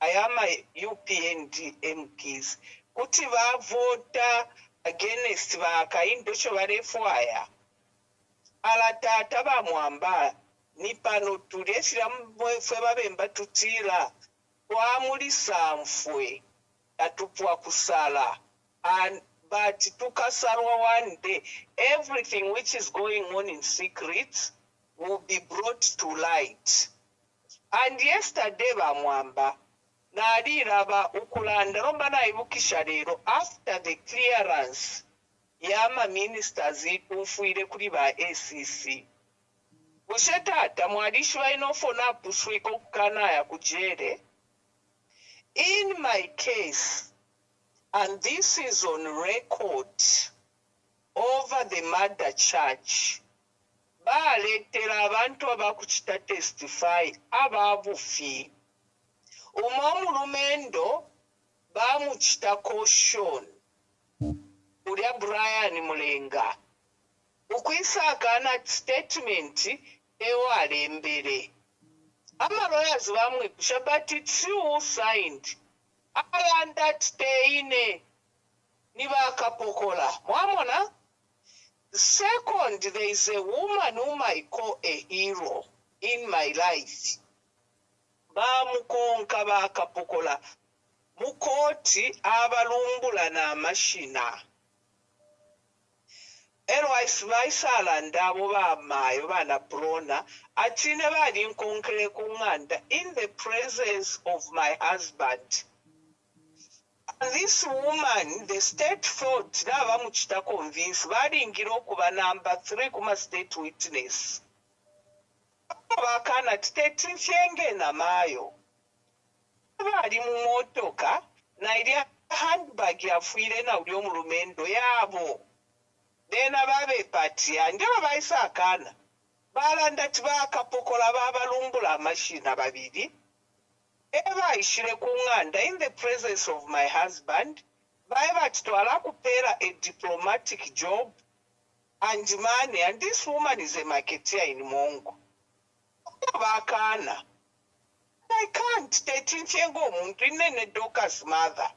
I am a UPND MPs. Kuti ba vota against ba kaindo chobare fire. Ala Tata Mwamba ni pano tulesira mfwe babemba tutira twamulisa mfwe atupwa kusala but tukasalwa one day everything which is going on in secret will be brought to light. And yesterday Mwamba n'aliraba ukulanda lomba nayibukisha leero after the clearance y'ama ministers ituufiire kuli ba ACC bushetaata mwandishi balina ofuna kuswika okukanaya ku jere. In my case, and this is on record over the murder charge, baaleetera abantu abakukita testify abaabufi. Omulumendo bamukita caution ulya Brian Mulenga ukuyisa akaana statement ewala embere. Lawyers bamwepusha, but it's you who signed. I understand nibakapokola mwamona. Second, there is a woman whom I call a hero in my life. Bamukonka bakapokola mukoti abalumbula na mashina. Otherwise, Vaisala and Dabo Mayo Bana Prona, Atine Badi Nkonkere Kunganda in the presence of my husband. And this woman, the state thought, Nava Muchita convinced, Badi Ngirokuba number 3 Kuma state witness. Bakana state Fienge na Mayo. Badi Mumotoka, Naidia handbag ya Fuire na Uliomurumendo Yabo. Then ababe pati ande babayisa akaana balanda tibakapokola babalumbula mashina babiri ebayishire ku nganda in the presence of my husband baye batitwala kupeera a diplomatic job and money, and this woman is a marketeer in Mongo. Bakaana I can't tetinfyenga omuntu inene Dorcas mother.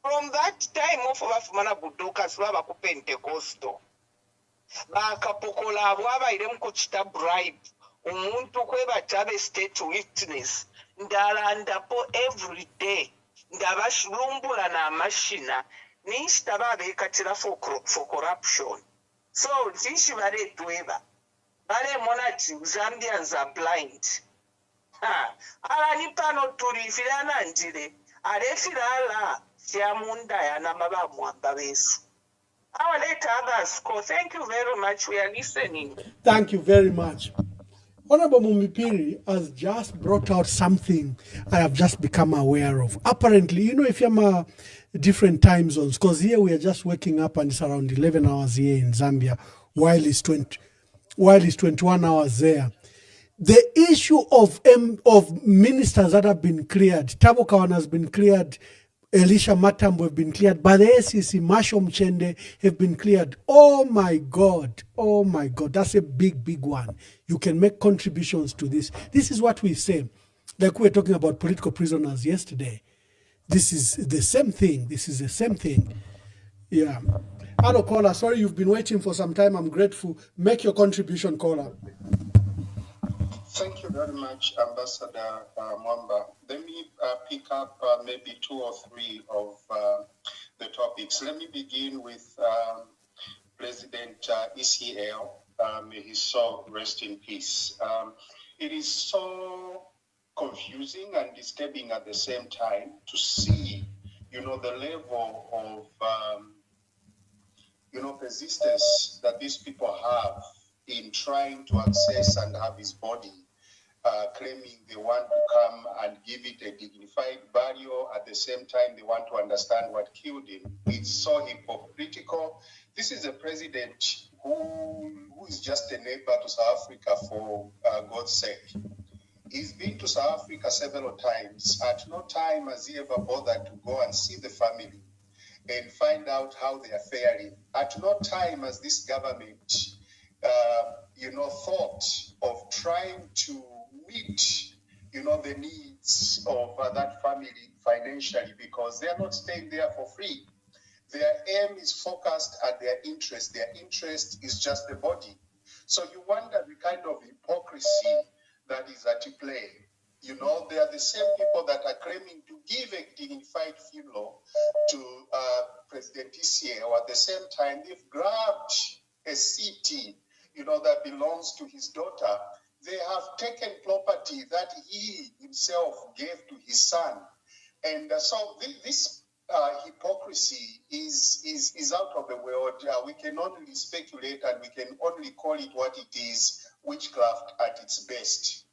From that time off bafumana Dorcas baba ku Pentecostal. Bakapokola abo abaire mukukita bribe omuntu kwebatabe state witness ndalandapo every day ndabashulumbula na mashina nishita babekatira for corruption. So tishi bale tweba bale monati Zambians are blind. Ala ni pano tulifirana njire alefirala siamunda ya namaba mwamba besu. I'll let others go. Thank you very much. We are listening. Thank you very much. Honorable Mumipiri has just brought out something I have just become aware of. Apparently, if you're different time zones, because here we are just waking up and it's around 11 hours here in Zambia, while it's 21 hours there. The issue of ministers that have been cleared, Tabo Kawan has been cleared, Elisha Matambo have been cleared, but the ACC, Masho Mchende have been cleared. Oh my God, that's a big one. You can make contributions to this. This is what we say. Like we were talking about political prisoners yesterday. This is the same thing. Yeah. Hello, caller. Sorry you've been waiting for some time. I'm grateful. Make your contribution, caller. Thank you very much, Ambassador Mwamba. Let me pick up maybe 2 or 3 of the topics. Let me begin with President ECL. May his soul rest in peace. It is so confusing and disturbing at the same time to see, the level of, persistence that these people have in trying to access and have his body, claiming they want to come and give it a dignified burial. At the same time, they want to understand what killed him. It's so hypocritical. This is a president who is just a neighbor to South Africa, for God's sake. He's been to South Africa several times. At no time has he ever bothered to go and see the family and find out how they are faring. At no time has this government thought of trying to meet, the needs of that family financially, because they are not staying there for free. Their aim is focused at their interest. Their interest is just the body. So you wonder the kind of hypocrisy that is at play. They are the same people that are claiming to give a dignified funeral to President Isiel. At the same time, they've grabbed a city that belongs to his daughter. They have taken property that he himself gave to his son. And so this hypocrisy is out of the world. We can only speculate and we can only call it what it is, witchcraft at its best.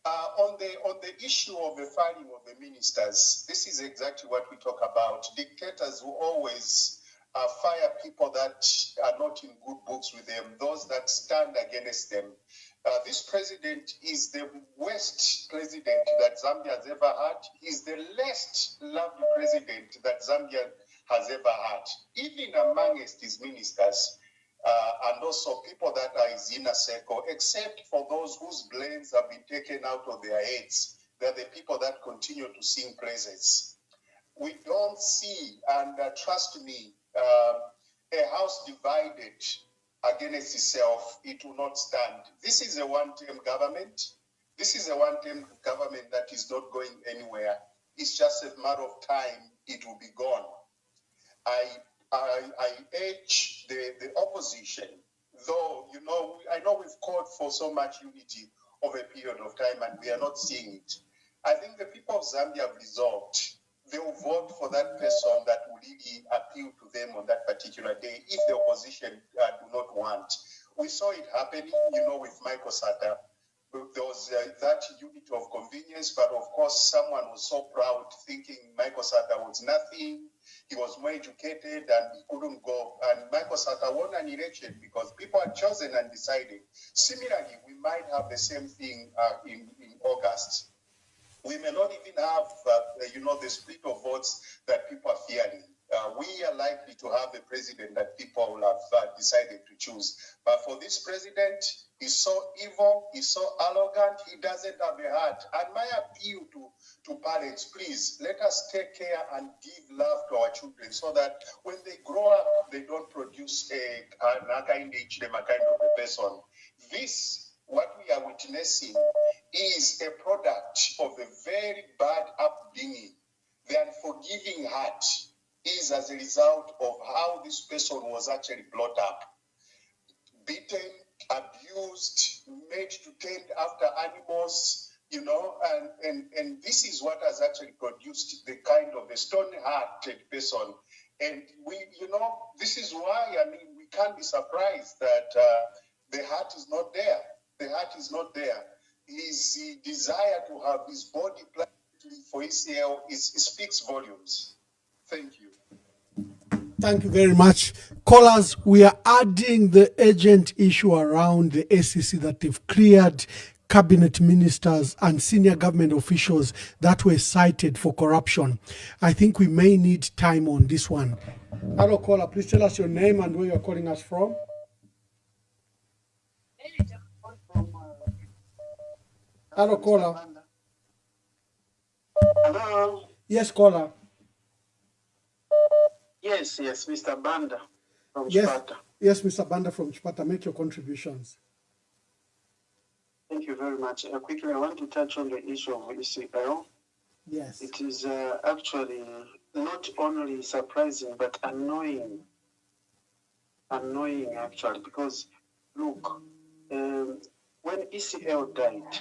On the issue of the firing of the ministers, this is exactly what we talk about. Dictators will always fire people that are not in good books with them, those that stand against them. This president is the worst president that Zambia has ever had. He's the least loved president that Zambia has ever had. Even amongst his ministers, and also people that are his inner circle, except for those whose brains have been taken out of their heads. They're the people that continue to sing praises. We don't see, and trust me, a house divided against itself, it will not stand. This is a one-term government. This is a one-term government that is not going anywhere. It's just a matter of time, it will be gone. I urge the opposition, though, you know, I know we've called for so much unity over a period of time and we are not seeing it. I think the people of Zambia have resolved. They will vote for that person that will really appeal to them on that particular day if the opposition do not want. We saw it happening, you know, with Michael Sata. There was that unit of convenience, but of course someone was so proud thinking Michael Sata was nothing. He was more educated and he couldn't go. And Michael Sata won an election because people had chosen and decided. Similarly, we might have the same thing in August. We may not even have, the split of votes that people are fearing. We are likely to have a president that people will have decided to choose. But for this president, he's so evil, he's so arrogant, he doesn't have a heart. And my appeal to parents, please, let us take care and give love to our children so that when they grow up, they don't produce a kind of a person. This, what we are witnessing, is a product of a very bad upbringing. The unforgiving heart is as a result of how this person was actually brought up. Beaten, abused, made to tend after animals, you know, and this is what has actually produced the kind of a stone-hearted person. And this is why, we can't be surprised that the heart is not there. The heart is not there. His desire to have his body planted for ACL speaks volumes. Thank you. Thank you very much. Callers, we are adding the urgent issue around the SEC that they've cleared cabinet ministers and senior government officials that were cited for corruption. I think we may need time on this one. Hello, caller. Please tell us your name and where you're calling us from. Hello, caller. Hello. Yes, caller. Yes, Mr. Banda from Yes, Sparta. yes, Mr. Banda from Sparta. Make your contributions. Thank you very much. Quickly, I want to touch on the issue of ECL. Yes. It is actually not only surprising, but annoying. Annoying, actually, because, look, when ECL died,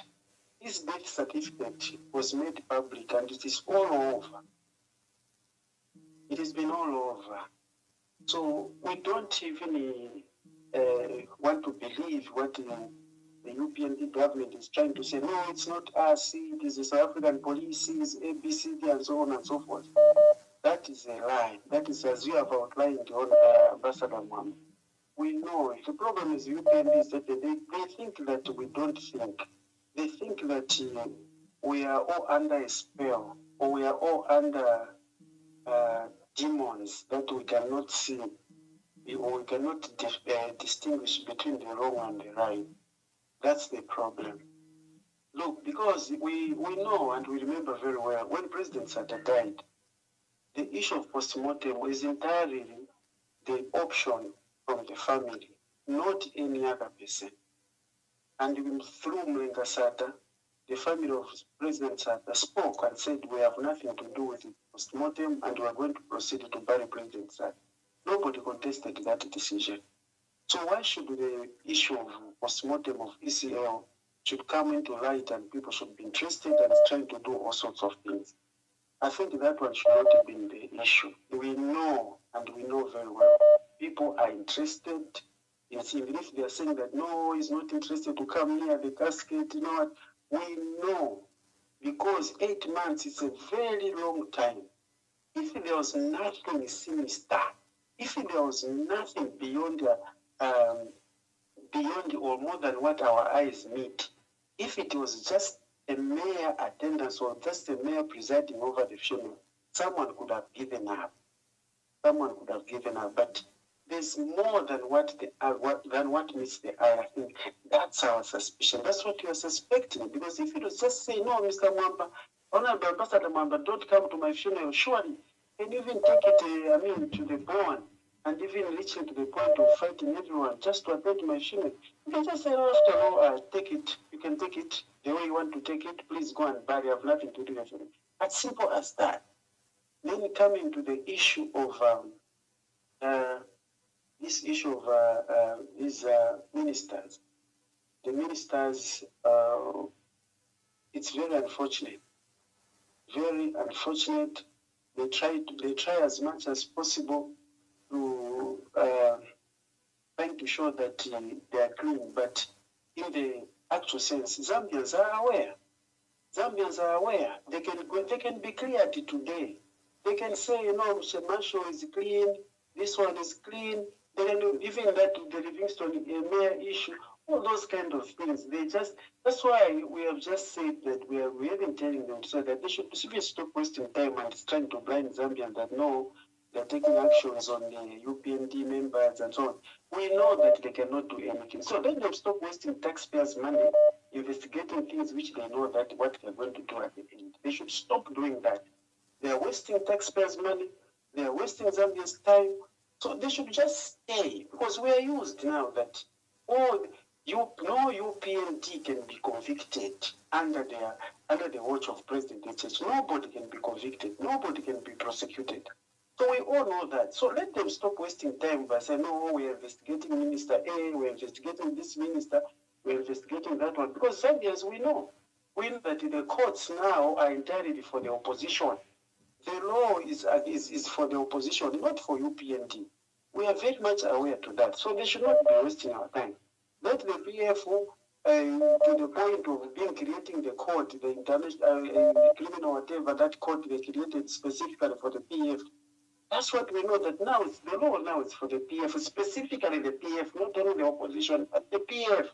his death certificate was made public and it is all over. It has been all over. So we don't even want to believe what the UPND government is trying to say. No, it's not us, it is the South African police, it's ABCD and so on and so forth. That is a lie. That is as you have outlined on Ambassador Mwam. We know the problem is UPND is that they think that we don't think. They think that we are all under a spell or we are all under demons that we cannot see or we cannot distinguish between the wrong and the right. That's the problem. Look, because we know and we remember very well when President Sata died, the issue of postmortem was entirely the option from the family, not any other person. And through Mlenga Sata, the family of President Sata spoke and said, we have nothing to do with the postmortem and we are going to proceed to bury President Sata. Nobody contested that decision. So why should the issue of postmortem of ECL should come into light and people should be interested and trying to do all sorts of things? I think that one should not have been the issue. We know, and we know very well, people are interested in seeing, even if they are saying that, no, he's not interested to come near the casket, you know what? We know, because 8 months is a very long time. If there was nothing sinister, if there was nothing beyond or more than what our eyes meet, if it was just a mere attendance or just a mere presiding over the funeral, someone could have given up. Someone could have given up. But there's more than what meets the eye. I think that's our suspicion. That's what we are suspecting. Because if it was just say, no, Mr. Mwamba, Honorable Ambassador Mwamba, don't come to my funeral, surely, and even take it, to the bone, and even reaching to the point of fighting everyone just to attend my funeral. You can just say, oh, after all, take it. You can take it the way you want to take it. Please go and bury. I have nothing to do with it. As simple as that. Then coming to the issue of these ministers. The ministers, it's very unfortunate. Very unfortunate. They try as much as possible to trying to show that they are clean, but in the actual sense, Zambians are aware. Zambians are aware. They can be cleared today. They can say, Shemasho is clean, this one is clean. They can do even that the Livingston mayor issue, all those kind of things. That's why we have just said that we have been telling them so that they should stop wasting time and trying to blind Zambians that no, they're taking actions on the UPND members and so on. We know that they cannot do anything. So let them stop wasting taxpayers' money investigating things which they know that what they're going to do at the end. They should stop doing that. They are wasting taxpayers' money. They are wasting Zambia's time. So they should just stay, because we are used now that no UPND can be convicted under the watch of President H. Nobody can be convicted. Nobody can be prosecuted. So we all know that. So let them stop wasting time by saying, no, we're investigating Minister A, we're investigating this minister, we're investigating that one. Because Zambians, we know that the courts now are entirely for the opposition. The law is for the opposition, not for UPND. We are very much aware to that. So they should not be wasting our time. Let the PFO, to the point of creating the court, the international criminal whatever, that court they created specifically for the PF. That's what we know, that now it's the law now is for the PF, specifically the PF, not only the opposition, but the PF.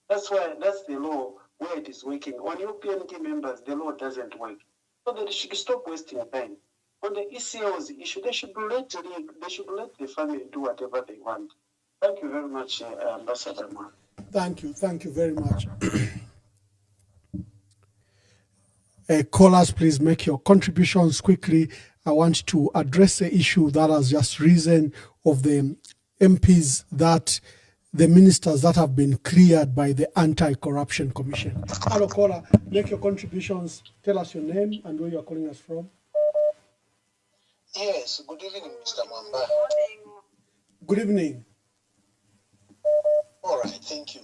That's the law where it is working. On UPND members, the law doesn't work. So they should stop wasting time. On the ECL's issue, they should let the family do whatever they want. Thank you very much, Ambassador Ma. Thank you very much. Callers, please make your contributions quickly. I want to address the issue that has just risen of the MPs, that the ministers that have been cleared by the Anti-Corruption Commission. Hello, caller. Make your contributions. Tell us your name and where you're calling us from. Yes, good evening, Mr. Mwamba. Good evening. All right, thank you.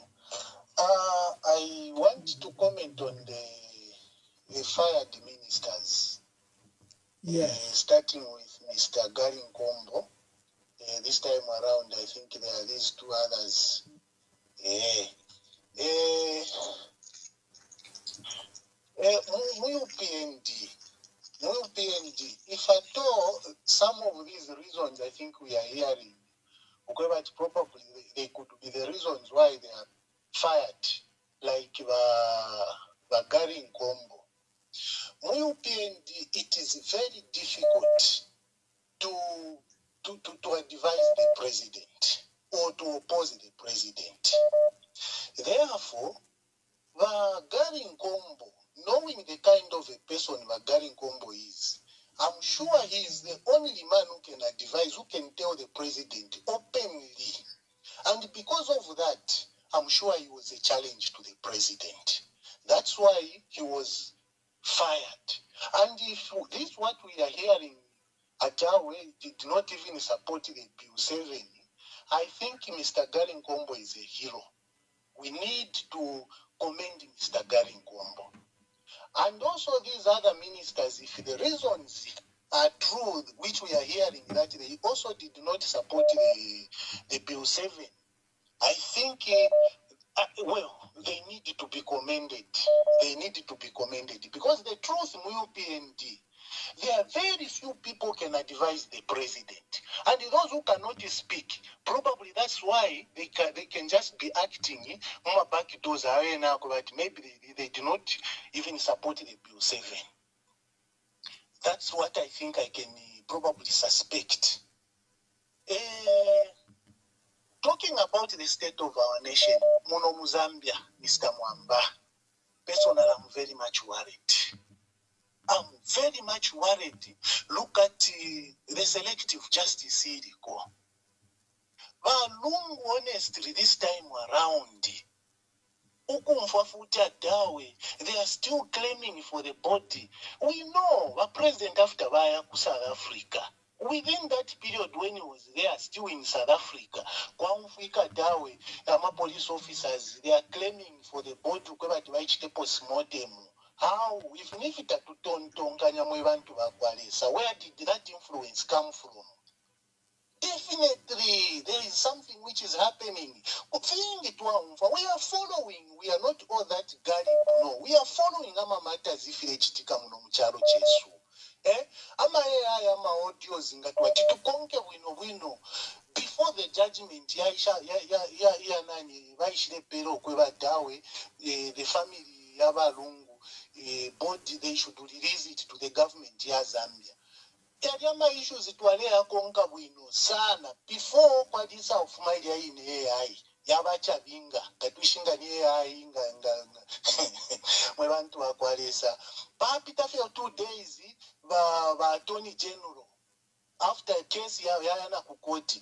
I want to comment on the fired ministers. Yes. Starting with Mr. Garin Kombo. This time around, I think there are these two others. PND, if at all, some of these reasons I think we are hearing, but probably they could be the reasons why they are fired, like the Garin Kombo. PND, it is very difficult to advise the president or to oppose the president. Therefore, the Garin Kombo, knowing the kind of a person Garin Kombo is, I'm sure he is the only man who can advise, who can tell the president openly. And because of that, I'm sure he was a challenge to the president. That's why he was fired. And if this is what we are hearing, Atawe did not even support the Bill 7, I think Mr. Garin Kombo is a hero. We need to commend Mr. Garin Kombo. And also these other ministers, if the reasons are true, which we are hearing, that they also did not support the Bill 7, I think, well, they need to be commended. They need to be commended because the truth will PND. There are very few people can advise the president. And those who cannot speak, probably that's why they can just be acting back doors, but maybe they do not even support the Bill 7. That's what I think I can probably suspect. Talking about the state of our nation, Muno Muzambia, Mr. Mwamba, personally, I'm very much worried. I'm very much worried. Look at the selective justice here. Valungu, honestly, this time around, they are still claiming for the body. We know a president after South Africa. Within that period when he was there, still in South Africa, police officers, they are claiming for the body to post-mortem. How, even if it where did that influence come from? Definitely, there is something which is happening. We are following. We are not all that gullible. No, we are following ama matters if echitika muno muchalo chesu. Ama audios ngatwati tukonke bwino before the judgment ya nani vaishire pero kwebadawe the family yabalungu body they should release it to the government ya Zambia. Yama issues itwale akonka bwino sana before kwa disa of my in AI yabacha binga katwishinga ni AI nga mwebantu bakwalesa papita for 2 days ba attorney general after a case yana kukoti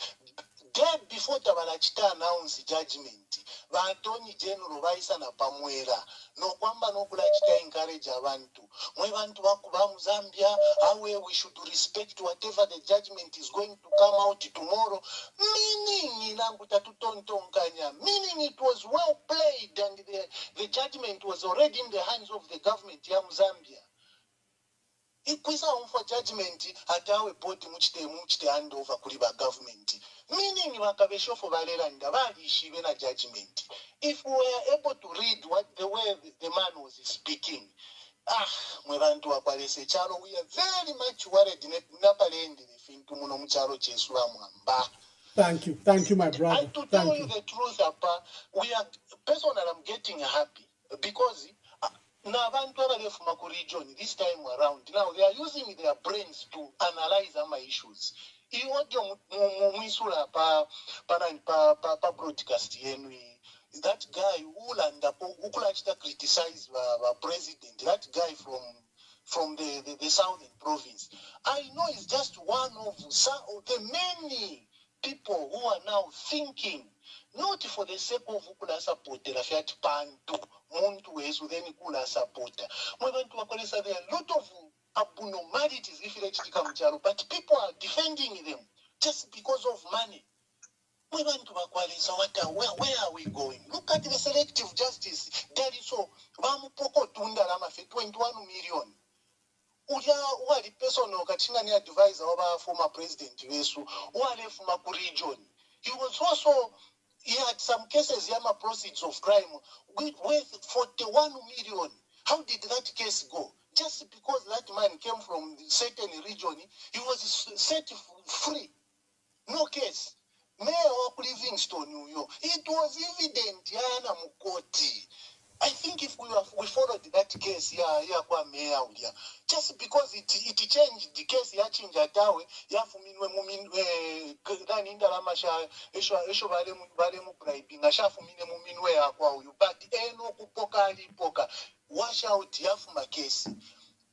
day before tabalachita announce judgment ba attorney general baisa na pamwera no kwamba no kulachita encourage abantu mwebantu bakuba mu Zambia awe we should respect whatever the judgment is going to come out tomorrow, meaning it was well played and the judgment was already in the hands of the government ya Zambia. Ikwisa for judgment atawe body muchite hand over kuliba government, meaning wakabesho for balela ndabali shibe na judgment. If we were able to read what the way the man was speaking, mwebantu wakwalese chalo, we are very much worried napalendi fintu muno muchalo chesu wa Mwamba. Thank you, my brother. And to tell you the truth, we are personally, I'm getting happy because now region this time around, now they are using their brains to analyze my issues. That guy who could criticize the president, that guy from the southern province, I know is just one of the many people who are now thinking not for the sake of kula support la fiat pantu muntu wesu then kula support mwebantu wakolesa there a lot of abnormalities if you chitika mchalo, but people are defending them just because of money. Mwebantu wakolesa where are we going? Look at the selective justice. There is so bamupoko tunda lama 21 million. Wali person katinga ni advisor of former president wesu wale from a region. He was also, he had some cases yama proceeds of crime worth 41 million. How did that case go? Just because that man came from a certain region, he was set free. No case. Mayor of Livingstone, New York. It was evident yana mukoti. I think if we followed that case, kwa mayor, just because it changed the case, changed atawe, fuminwe muminwe, inda lamasha, esho vale mubraibi, nasha fumine muminwe kwa uyu, but eno kupoka alipoka, wash out yafuma case.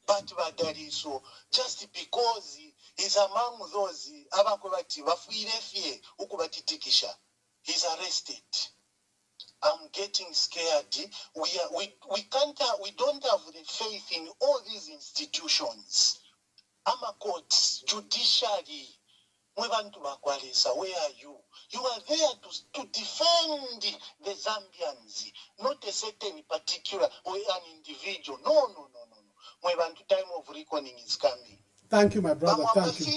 But that is so, just because he's among those, abakobati, wafuirefie, ukubatitikisha, he's arrested. I'm getting scared. We don't have the faith in all these institutions. Ama courts, judiciary. Where are you? You are there to defend the Zambians, not a certain particular or an individual. No. Mwebantu time of reckoning is coming. Thank you, my brother. Thank you. We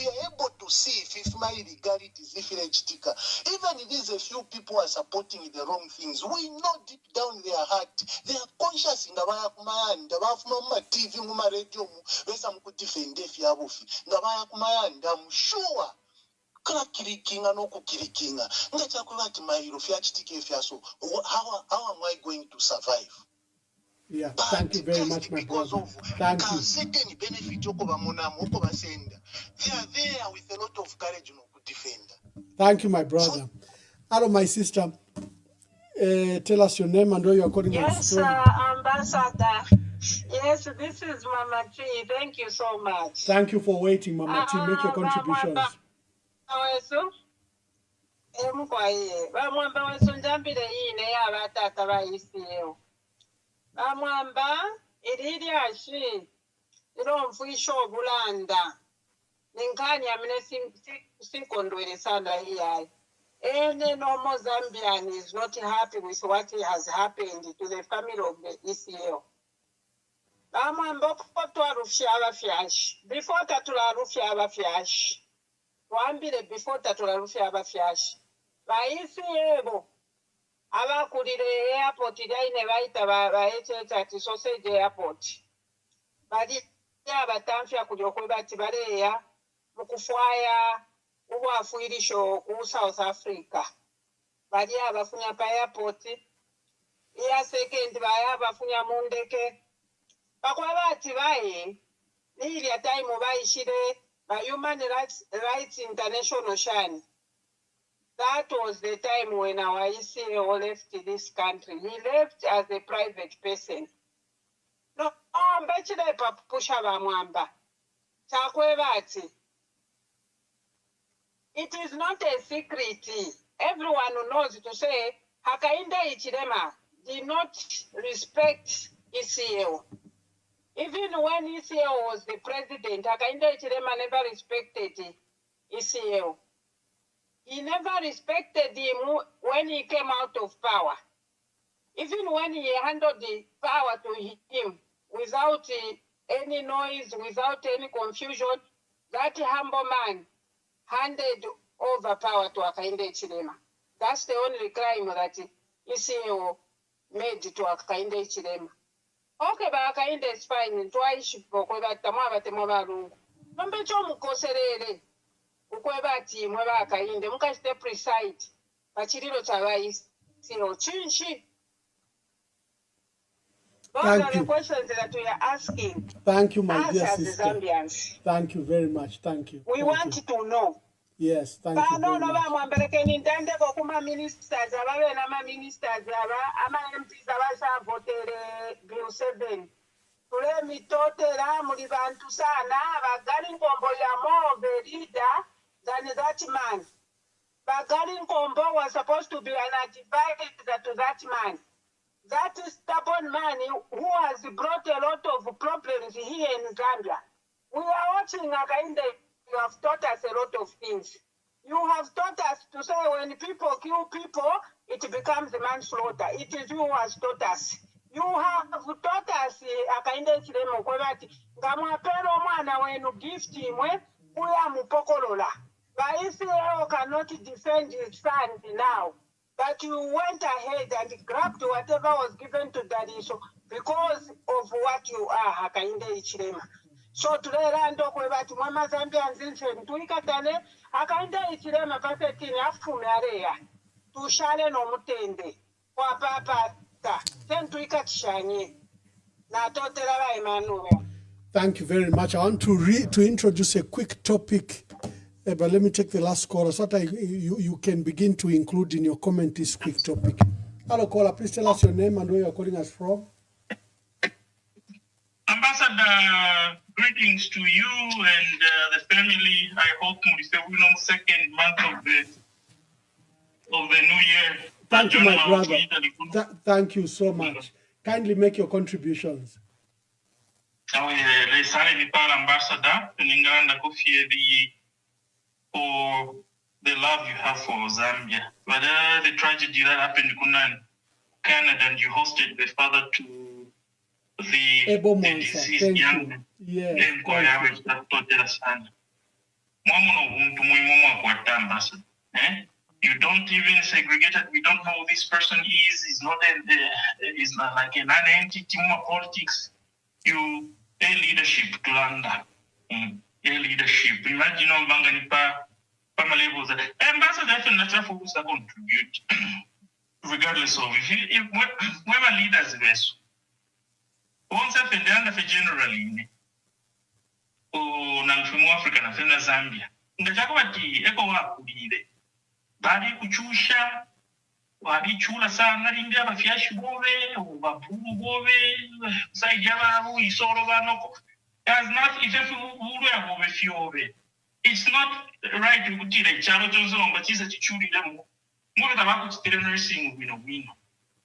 are able to see if my legality is even if there's a few people are supporting the wrong things. We know deep down their heart. They are conscious in the mind. TV, radio, defend I'm sure. How am I going to survive? Yeah, thank you very much, my brother. Thank you. They are there with a lot of courage to defend. Thank you, my brother. Hello, my sister. Tell us your name and where you are calling us from. Yes, Ambassador. Yes, this is Mama T. Thank you so much. Thank you for waiting, Mama T. Make your contributions. Bamwamba wesonjambire ine yabatata bayisiyewo bamwamba iriryashi iromfwisha obulanda ninkani amine sikondweresanda iyayi any normal Zambian is not happy with what has happened to the family of the ECL. Bamwamba okutwarufya abafyashi before tatularufya abafyashi wambire before tatularufya abafyashi bayisiyewo abakulire airport lyaine bayita baeketa ati sausage airport bali abatamfya kulyokwe bati baleya mukufwaya ubwafuirisho ku South Africa bali abafunya pa airport iya second baya abafunya mundeke bakwa bati baye nilya time bayishire by Human Rights International Shan. That was the time when our ECO left this country. He left as a private person. No, mbechile papusha bamwamba. Chakwe bati. It is not a secret. Everyone knows to say Hakainde Ichilema did not respect ECO. Even when ECO was the president, Hakainde Ichilema never respected ECO. He never respected him when he came out of power. Even when he handed the power to him without any noise, without any confusion, that humble man handed over power to Hakainde Ichilema. That's the only crime that ECO made to Hakainde Ichilema. Okay, but Hakainde is fine. Twice, but Nombe ukwebati mweba Hakainde mukashite preside bachiriro chabayisi sino chinshi. Those are the questions that we are asking. Thank you, my dear as sister. Zambians. Thank you very much. Thank you. We want to know. Yes, thank you very much. Ministers, ministers, MPs, Bill 7. Tule mitotera muri bantu sana bagali nkombo ya more of a leader than that man. Bagali nkombo was supposed to be an advisor to that man. That stubborn man who has brought a lot of problems here in Zambia. We are watching Hakainde. You have taught us a lot of things. You have taught us to say when people kill people, it becomes manslaughter. It is you who has taught us. You have taught us Hakainde Chilema kwebati ngamwapero mwana wenu gift imwe kuya mupokolola. Baisrael cannot defend his son now. But you went ahead and grabbed whatever was given to Dadiso because of what you are, Hakainde Ichilema. So today, Rando kwebati mama Zambians in tuikatane Hakainde Ichilema pasetini afume area. Tushale no mutende. Kwa papa. Thank you very much. I want to introduce a quick topic, but let me take the last caller so that you can begin to include in your comment this quick topic. Hello, caller. Please tell us your name and where you are calling us from. Ambassador, greetings to you and the family. I hope it's the second month of the new year. Thank you, my brother. Thank you so much. Kindly make your contributions. Ambassador, for the love you have for Zambia. But the tragedy that happened in Kunan, Canada, and you hosted the father to the deceased young You don't even segregate it. We don't know who this person is. He's not is not like an entity more politics. You a leadership to Landa. A leadership. Imagine on Banganipa levels. Ambassador definitely for who's contribute. Regardless of if whoever leaders this. Once I've been done for generally. Oh, Namfimu Africa na Zambia. Ngachakabati eko wakubile. Bali kuchusha wabichula sana lindi abafyashi bobe ubapulu bobe saijaba isoro banoko. There's not if ulu ya bobe fiobe. It's not right to kutira ichalo chonzo mbatiza chichuli demo. Mwe tabaku chitire nursing wino.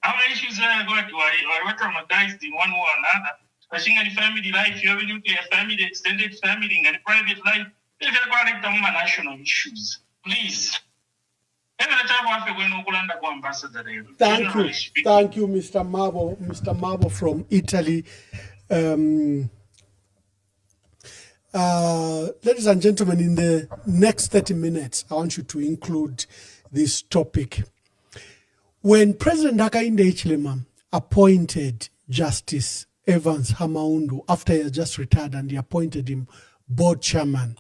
How many issues are going to are traumatized in one way or another? Especially the family life, you have a nuclear family, extended family, and private life. If you're going to national issues, please. Thank you, Mr. Mabo from Italy. Ladies and gentlemen, in the next 30 minutes, I want you to include this topic. When President Hakainde Hichilema appointed Justice Evans Hamaundu after he had just retired and he appointed him board chairman,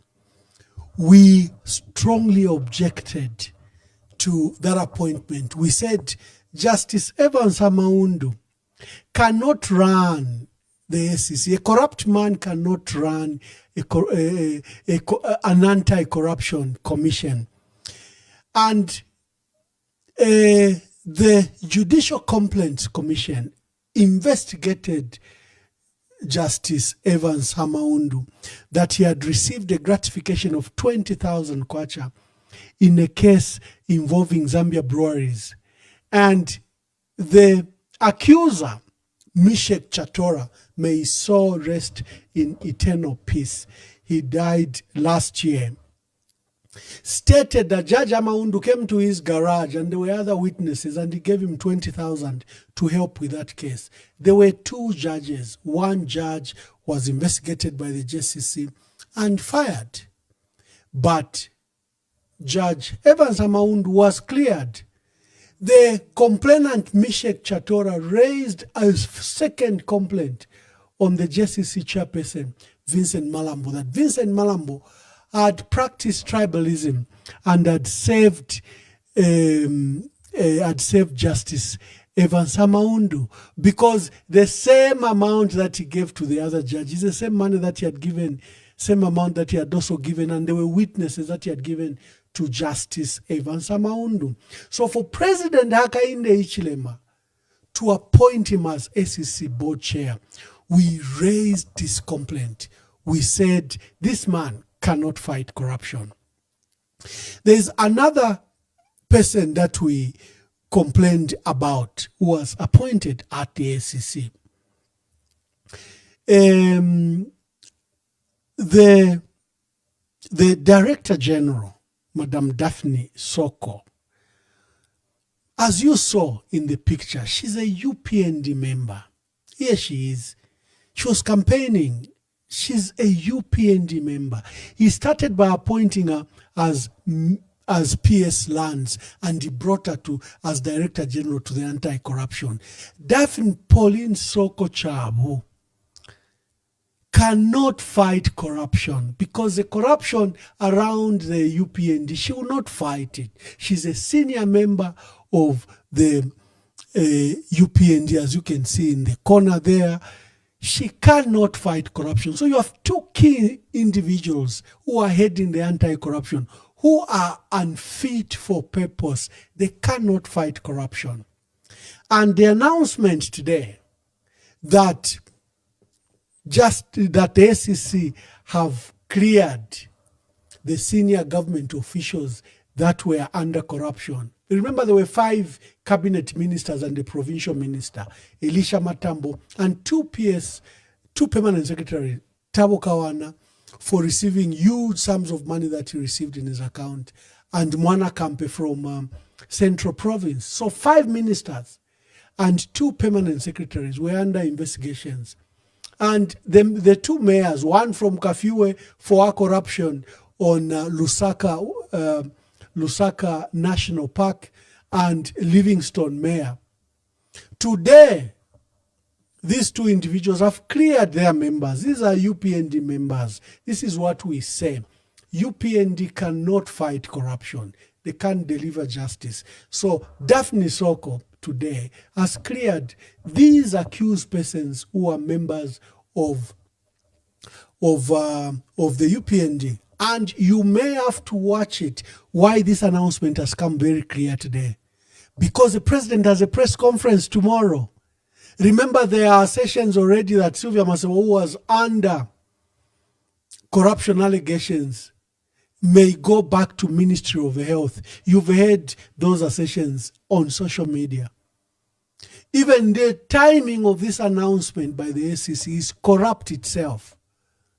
we strongly objected to that appointment. We said Justice Evans Hamaundu cannot run the SEC. A corrupt man cannot run an anti-corruption commission. And the Judicial Complaints Commission investigated Justice Evans Hamaundu that he had received a gratification of 20,000 kwacha in a case involving Zambia breweries. And the accuser, Mishek Chatora, may his soul rest in eternal peace, he died last year, stated that Judge Hamaundu came to his garage and there were other witnesses and he gave him 20,000 to help with that case. There were two judges. One judge was investigated by the JCC and fired. But Judge Evans Hamaundu was cleared. The complainant Mishek Chatora raised a second complaint on the JCC chairperson, Vincent Malambo, that Vincent Malambo had practiced tribalism and had saved Justice Evans Hamaundu, because the same amount that he gave to the other judge is the same money that he had given, same amount that he had also given, and there were witnesses that he had given to Justice Evans Hamaundu. So for President Hakainde Hichilema to appoint him as SEC board chair, we raised this complaint. We said this man cannot fight corruption. There's another person that we complained about who was appointed at the SEC. The Director General, Madam Daphne Soko, as you saw in the picture, she's a UPND member. Here she is. She was campaigning. She's a UPND member. He started by appointing her as PS Lands, and he brought her to as Director General to the anti-corruption. Daphne Pauline Soko Chabo cannot fight corruption, because the corruption around the UPND, she will not fight it. She's a senior member of the UPND, as you can see in the corner there. She cannot fight corruption. So you have two key individuals who are heading the anti-corruption, who are unfit for purpose. They cannot fight corruption. And the announcement today that the SEC have cleared the senior government officials that were under corruption. Remember, there were 5 cabinet ministers and the provincial minister, Elisha Matambo, and 2 permanent secretaries, Tabo Kawana, for receiving huge sums of money that he received in his account, and Mwana Kampe from Central Province. So 5 ministers and 2 permanent secretaries were under investigations. And the 2 mayors, one from Kafue for corruption on Lusaka National Park, and Livingstone Mayor. Today, these 2 individuals have cleared their members. These are UPND members. This is what we say. UPND cannot fight corruption. They can't deliver justice. So Daphne Soko today has cleared these accused persons who are members of the UPND. And you may have to watch it, why this announcement has come very clear today. Because the president has a press conference tomorrow. Remember, there are sessions already that Sylvia Masewa, who was under corruption allegations, may go back to Ministry of Health. You've heard those assertions on social media. Even the timing of this announcement by the SEC is corrupt itself.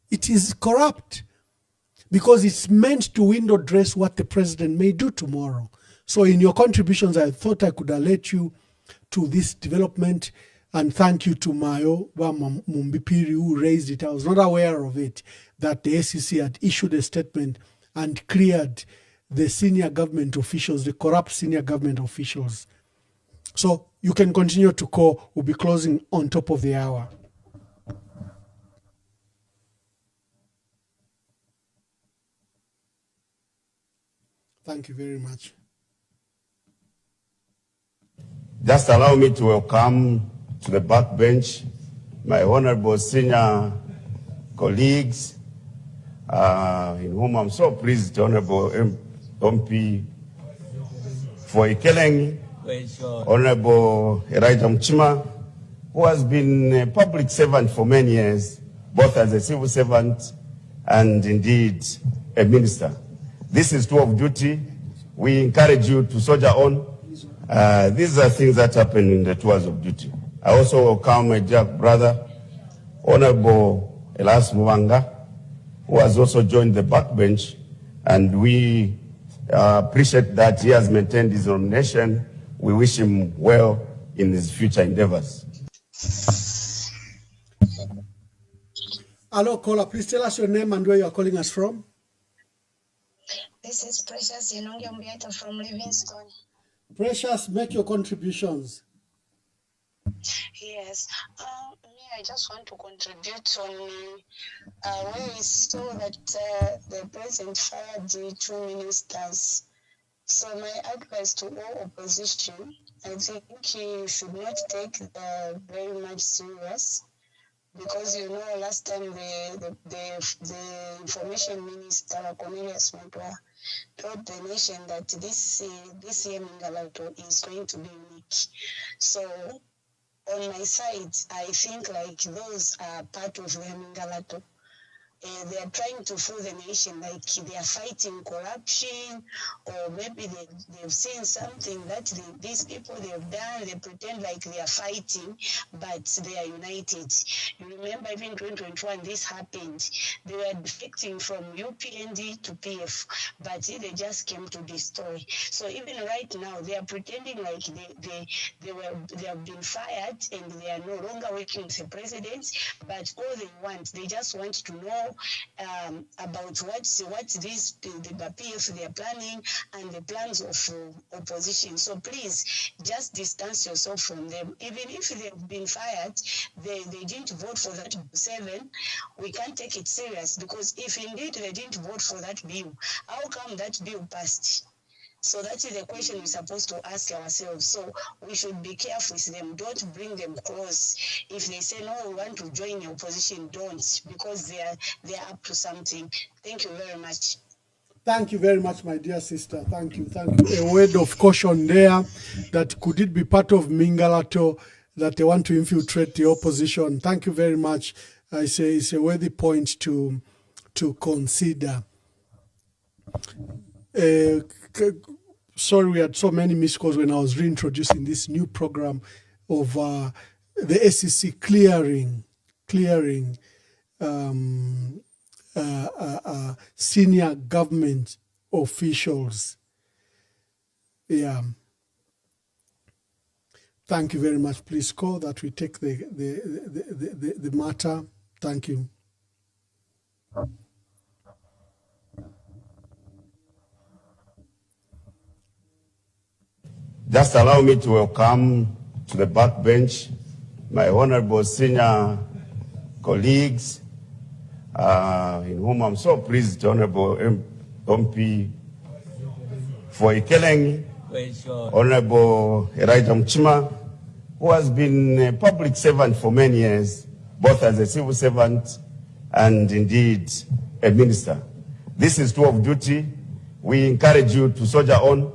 It is corrupt because it's meant to window dress what the president may do tomorrow. So in your contributions, I thought I could alert you to this development, and thank you to Mayo Mumbipiri who raised it. I was not aware of it, that the SEC had issued a statement and cleared the senior government officials, the corrupt senior government officials. So you can continue to call. We'll be closing on top of the hour. Thank you very much. Just allow me to welcome to the backbench my honorable senior colleagues, in whom I'm so pleased, Honorable MP for Ikeleng, Honorable Elijah Mchima, who has been a public servant for many years, both as a civil servant and indeed a minister. This is tour of duty. We encourage you to soldier on. These are things that happen in the tours of duty. I also welcome my dear brother, Honorable Elias Mwanga, who has also joined the backbench, and we appreciate that he has maintained his nomination. We wish him well in his future endeavors. Hello, caller. Please tell us your name and where you are calling us from. This is Precious Yenonge from Livingstone. Precious, make your contributions. Yes. I just want to contribute on where we saw that the president fired the 2 ministers. So my advice to all opposition, I think you should not take very much serious, because last time the information minister Cornelius Mutwa told the nation that this year Mingalato is going to be unique. So on my side, I think like those are part of the Mingalato. They are trying to fool the nation like they are fighting corruption, or maybe they've seen something that these people they've done. They pretend like they are fighting, but they are united. You remember even 2021 this happened. They were defecting from UPND to PF, but they just came to destroy. So even right now they are pretending like they have been fired and they are no longer working with the president, but all they just want to know about what these the PF they are planning and the plans of opposition. So please just distance yourself from them. Even if they've been fired, they didn't vote for that 7. We can't take it serious, because if indeed they didn't vote for that bill, how come that bill passed? So that is the question we're supposed to ask ourselves. So we should be careful with them. Don't bring them close. If they say, no, we want to join the opposition, don't, because they are up to something. Thank you very much. Thank you very much, my dear sister. Thank you. Thank you. A word of caution there, that could it be part of Mingalato that they want to infiltrate the opposition? Thank you very much. I say it's a worthy point to consider. Sorry, we had so many missed calls when I was reintroducing this new program of the SEC clearing senior government officials. Yeah. Thank you very much. Please call that we take the matter. Thank you. Just allow me to welcome to the backbench my honorable senior colleagues, in whom I'm so pleased, Honorable MP for Ikeleng, Honorable Elijah Mchima, who has been a public servant for many years, both as a civil servant and indeed a minister. This is tour of duty. We encourage you to soldier on.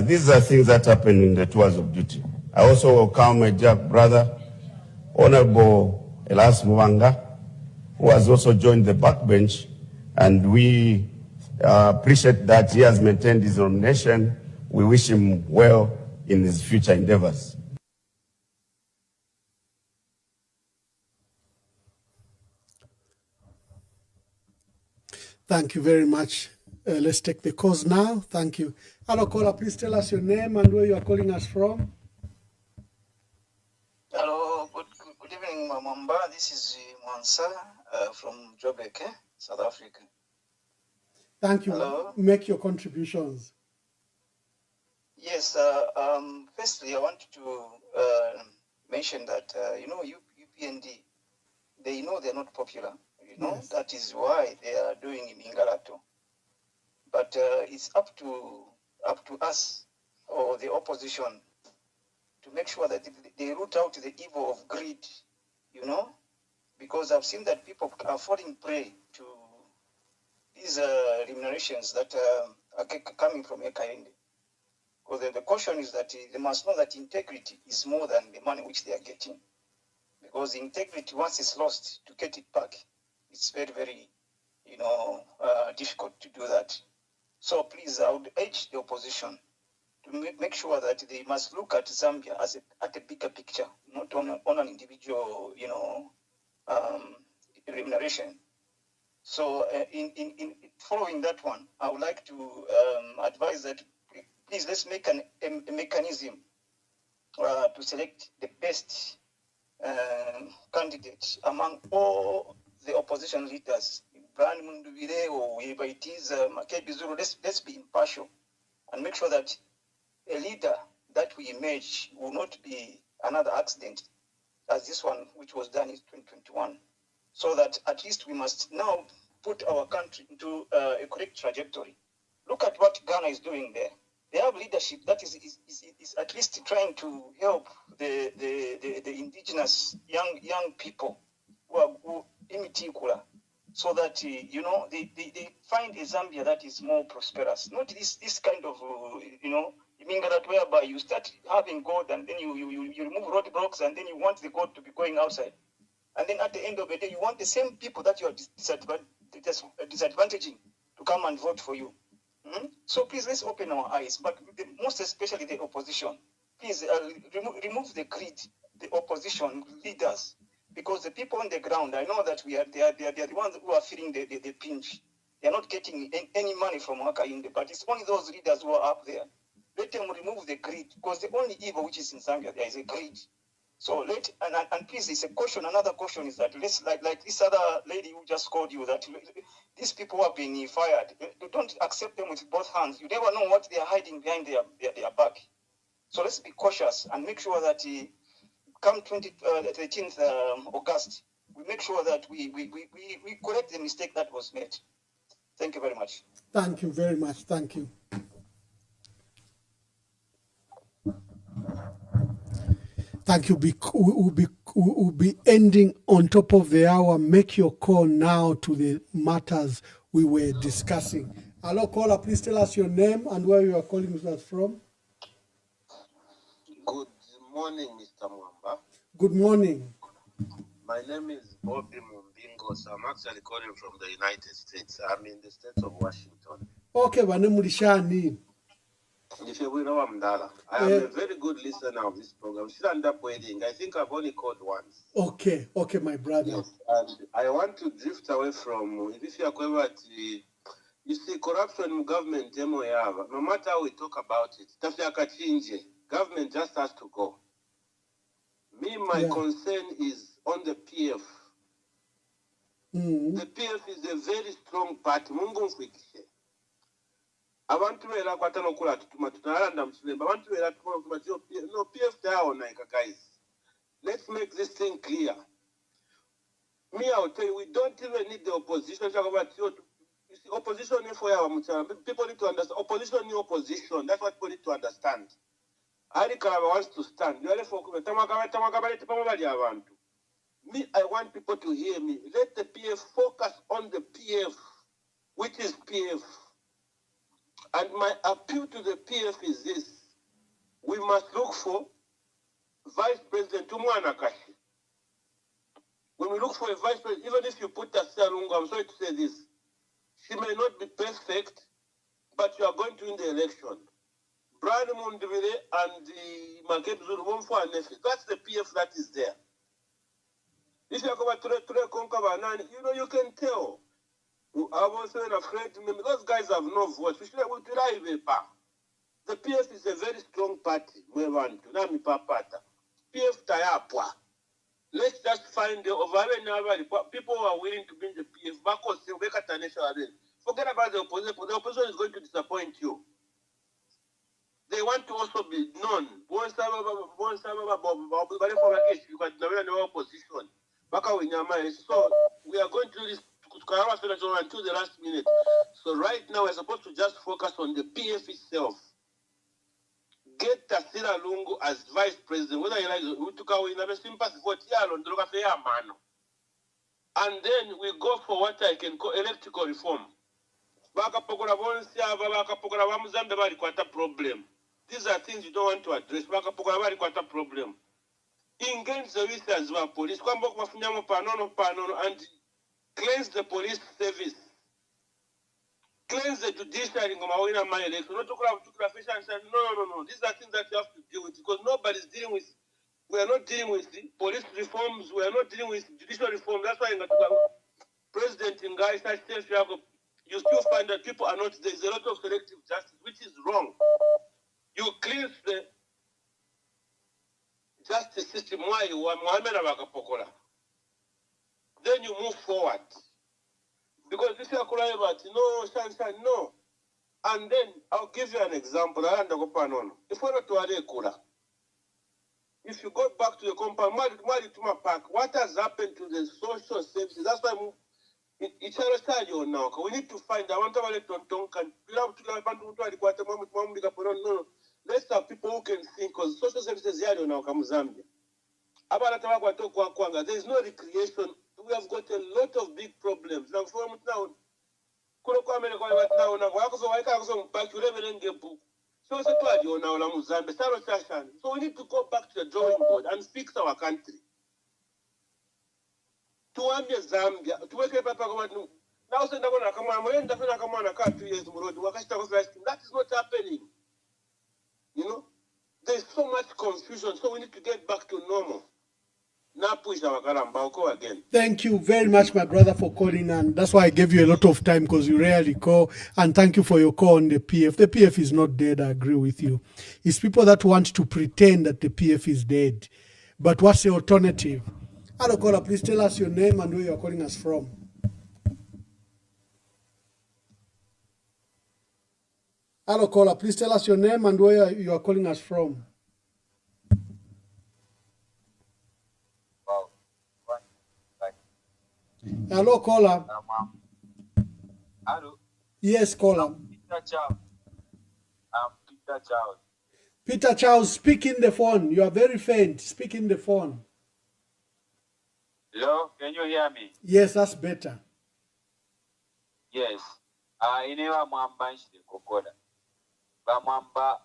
These are things that happen in the tours of duty. I also welcome my dear brother, Honorable Elias Mwanga, who has also joined the backbench, and we appreciate that he has maintained his nomination. We wish him well in his future endeavors. Thank you very much. Let's take the calls now. Thank you. Hello, caller. Please tell us your name and where you are calling us from. Hello, good evening, Mamamba. This is Mwansa from Joburg, South Africa. Thank you. Hello. Make your contributions. Yes, firstly, I want to mention that, UPND, they know they're not popular. Yes. That is why they are doing Mingalato. But it's up to us or the opposition to make sure that they root out the evil of greed, because I've seen that people are falling prey to these remunerations that are coming from Ekainde. Because the caution is that they must know that integrity is more than the money which they are getting. Because integrity, once it's lost, to get it back, it's very, very, difficult to do that. So please, I would urge the opposition to make sure that they must look at Zambia as at a bigger picture, not on an individual, remuneration. So in following that one, I would like to advise that please let's make a mechanism to select the best candidate among all the opposition leaders. Brian Mundubire or whoever it is, Makebi Zulu, let's be impartial and make sure that a leader that we emerge will not be another accident as this one which was done in 2021. So that at least we must now put our country into a correct trajectory. Look at what Ghana is doing there. They have leadership that is at least trying to help the indigenous young people who imitikula, so that they find a Zambia that is more prosperous. Not this kind of that whereby you start having gold and then you remove roadblocks and then you want the gold to be going outside. And then at the end of the day, you want the same people that you are disadvantaging to come and vote for you. So please, let's open our eyes, but most especially the opposition. Please remove the greed, the opposition leaders, because the people on the ground, I know that they are the ones who are feeling the pinch. They are not getting any money from Wakainde, but it's only those leaders who are up there. Let them remove the greed, because the only evil which is in Zambia, there is a greed. So and please, it's a caution. Another caution is that let's like this other lady who just called you, that these people are being fired. You don't accept them with both hands. You never know what they are hiding behind their back. So let's be cautious and make sure that come 13th August, we make sure that we correct the mistake that was made. Thank you very much. Thank you very much. Thank you. Thank you. We'll be ending on top of the hour. Make your call now to the matters we were discussing. Hello, caller. Please tell us your name and where you are calling us from. Good morning, Mr. Mwamba. Good morning. My name is Bobby Mumbingos. I'm actually calling from the United States. I'm in the state of Washington. Okay, Vanemulishani. I am a very good listener of this program. Stand up waiting. I think I've only called once. Okay, my brother. Yes, and I want to drift away from if you are going at you see corruption in government, no matter how we talk about it, government just has to go. Me, my concern is on the PF. The PF is a very strong party. Mungu mfikishe. Abantu bera kwatano kula tutuma tutalanda mchilemba. Abantu bera tutuma PF. No, PF taona guys. Let's make this thing clear. Me, I'll tell you, we don't even need the opposition. You see, opposition for our people need to understand. Opposition is opposition. That's what people need to understand. Ali Kalaba wants to stand. Me, I want people to hear me. Let the PF focus on the PF, which is PF. And my appeal to the PF is this. We must look for Vice President Tumwanakashi. When we look for a vice president, even if you put Tasia Lungu, I'm sorry to say this, she may not be perfect, but you are going to win the election. Brian Mundivile and the Makeb Zulu won't for an effort. That's the PF that is there. If you go back to the you can tell. I was afraid. Those guys have no voice. The PF is a very strong party. PF Tayapwa. Let's just find the people who are willing to bring the PF back. Forget about the opposition. The opposition is going to disappoint you. They want to also be known. So we are going to do this until the last minute. So right now we're supposed to just focus on the PF itself. Get Tasira Lungu as vice president. Whether you like it, sympathy vote, and then we go for what I can call electrical reform. Problem. These are things you don't want to address. Problem. Engage the visitors of police, and cleanse the police service. Cleanse the judiciary. No. These are things that you have to deal with because nobody's dealing with. We are not dealing with police reforms. We are not dealing with judicial reform. That's why President Ngai you still find that people are not. There's a lot of selective justice, which is wrong. You cleanse the justice system. Then you move forward. Because this is no. And then I'll give you an example. If we're not to if you go back to the compound, what has happened to the social services? That's why we need to find. I want to let's have people who can think because social services here now come Zambia. There is no recreation. We have got a lot of big problems. Now, so we need to go back to the drawing board and fix our country. Zambia, now that is not happening. You know, there's so much confusion, so we need to get back to normal. Again. Thank you very much, my brother, for calling, and that's why I gave you a lot of time because you rarely call. And thank you for your call on the PF. The PF is not dead. I agree with you. It's people that want to pretend that the PF is dead. But what's the alternative? Hello, caller. Please tell us your name and where you are calling us from. Hello, caller. Please tell us your name and where you are calling us from. Hello, caller. Hello. Yes, caller. Peter Charles. Peter Charles. Peter Charles, speak in the phone. You are very faint. Speak in the phone. Hello, can you hear me? Yes, that's better. Yes. Inewa mwamba nshide kokoda. Ba mwamba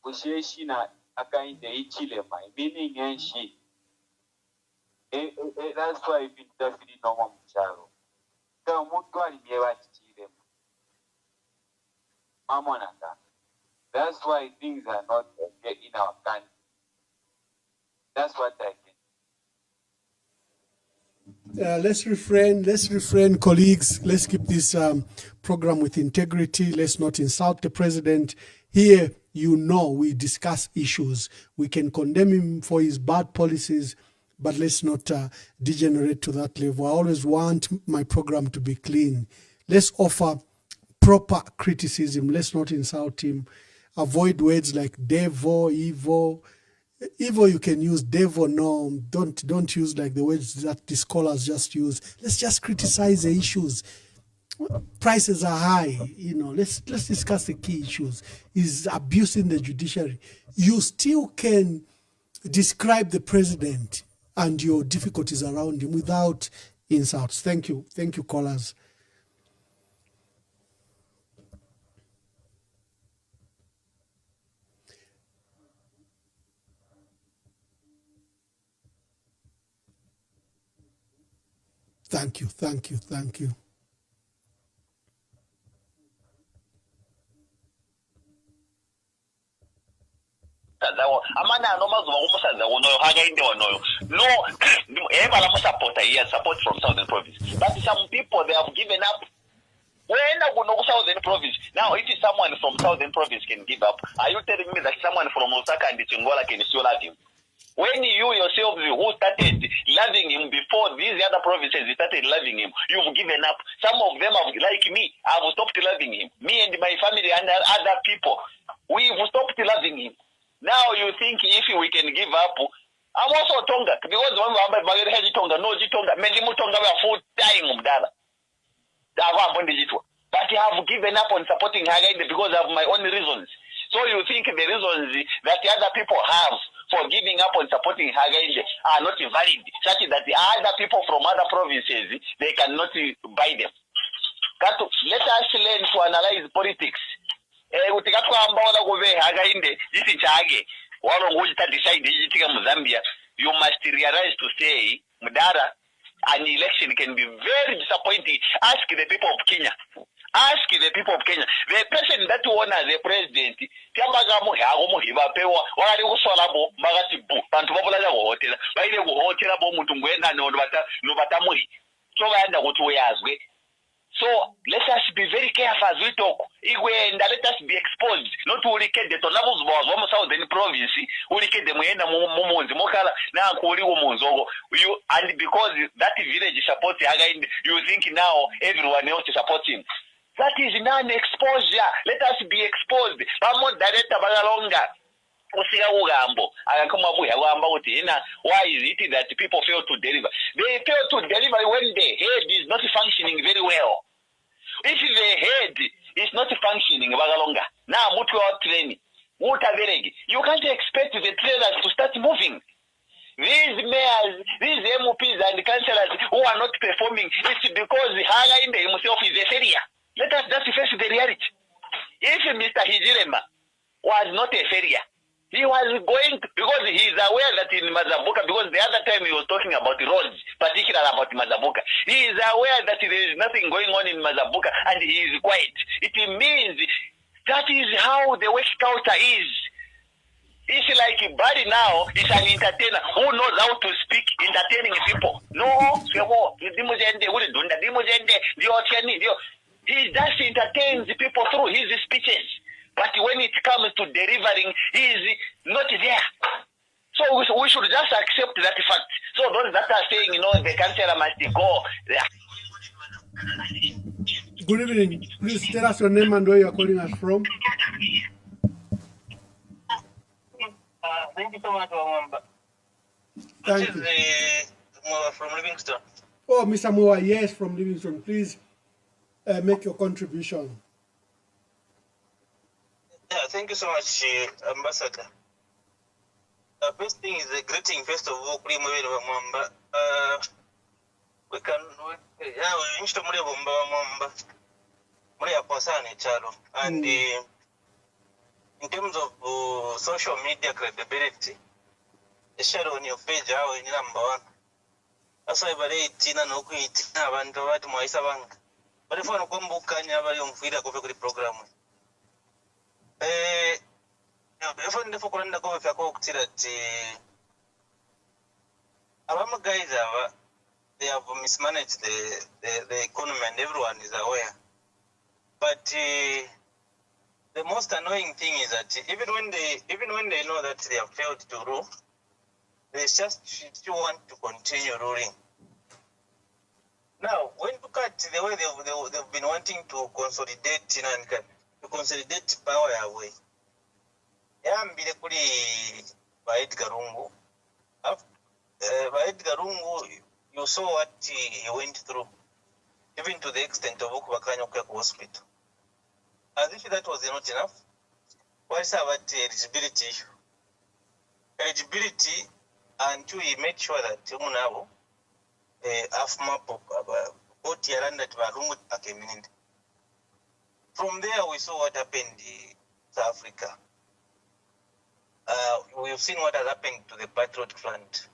kusheshi na akainde ichilema. Meaning enshi. That's why it's definitely no one charo. So mutwali miewa chichilema. Mamonaka. That's why things are not okay in our country. That's what I Let's refrain, colleagues. Let's keep this program with integrity. Let's not insult the president. Here, we discuss issues. We can condemn him for his bad policies, but let's not degenerate to that level. I always want my program to be clean. Let's offer proper criticism. Let's not insult him. Avoid words like devil, evil. Evil you can use, devil no. Don't use like the words that the scholars just use. Let's just criticize the issues. Prices are high, let's discuss the key issues. Is abusing the judiciary. You still can describe the president and your difficulties around him without insults. Thank you, callers. Thank you. Amana anomazuva kumusadza unoyo hakainde wanoyo. No, ever supporter here, support from Southern Province. But some people, they have given up. When I go to Southern Province, now if someone from Southern Province can give up, are you telling me that someone from Osaka and Chingola can still love him? When you yourself who started loving him before these other provinces started loving him, you've given up. Some of them have, like me, have stopped loving him. Me and my family and other people, we've stopped loving him. Now you think if we can give up, I'm also Tonga, because when I'm Tonga, no Tonga, many Tonga were full time Mdala. But I have given up on supporting Hagainde because of my own reasons. So you think the reasons that the other people have for giving up on supporting Hagainde are not valid, such that the other people from other provinces, they cannot buy them. Let us learn to analyze politics. You must realize to say, Mudara, an election can be very disappointing. Ask the people of Kenya. Ask the people of Kenya. The person that won as the president, so let us be very careful as we talk. And let us be exposed. Not to wicked the Tonabos was one southern province, wicked the Muena Momons, Mokala, now Kuri Womonzogo. And because that village supports Hagain, you think now everyone else to support him. That is non-exposure. Let us be exposed. Vamos director Bagalonga. Why is it that people fail to deliver? They fail to deliver when the head is not functioning very well. If the head is not functioning, now training, you can't expect the trailers to start moving. These mayors, these MPs and councillors who are not performing, it's because Hagainde himself is a failure. Let us just face the reality. If Mr. Hijirema was not a failure, he was going, because he is aware that in Mazabuka, because the other time he was talking about roads, particularly about Mazabuka, he is aware that there is nothing going on in Mazabuka and he is quiet. It means that is how the work culture is. It's like Barry now is an entertainer who knows how to speak, entertaining people. No, he just entertains people through his speeches. But when it comes to delivering, he is not there. So we should just accept that fact. So those that are saying, the councillor must go. Good evening. Please tell us your name and where you are calling us from. Thank you so much, Wamba. Thank you. From Livingston. Oh, Mr. Moa, yes, from Livingston. Please make your contribution. Yeah, thank you so much, Ambassador. The first thing is a greeting, first of all, we can, and in terms of social media credibility, the share on your page, how in number one. That's why I 18 and okay, and what my savang. But if I come book, I never young feeder go for the program. If I never go and go with a cock till that, our guys are they have mismanaged the economy, and everyone is aware. But the most annoying thing is that even when they know that they have failed to rule, they just still want to continue ruling. Now, when you look at the way they've been wanting to consolidate power away, yambire kuri ba Edgar Lungu. By Edgar Lungu, you saw what he went through, even to the extent of Okubakanya Hospital. As if that was not enough, what's about eligibility issue? Eligibility until he made sure that Munabo afma both Yaranda to Balungu Akeminindi. From there, we saw what happened in South Africa. We've seen what has happened to the Patriot Front.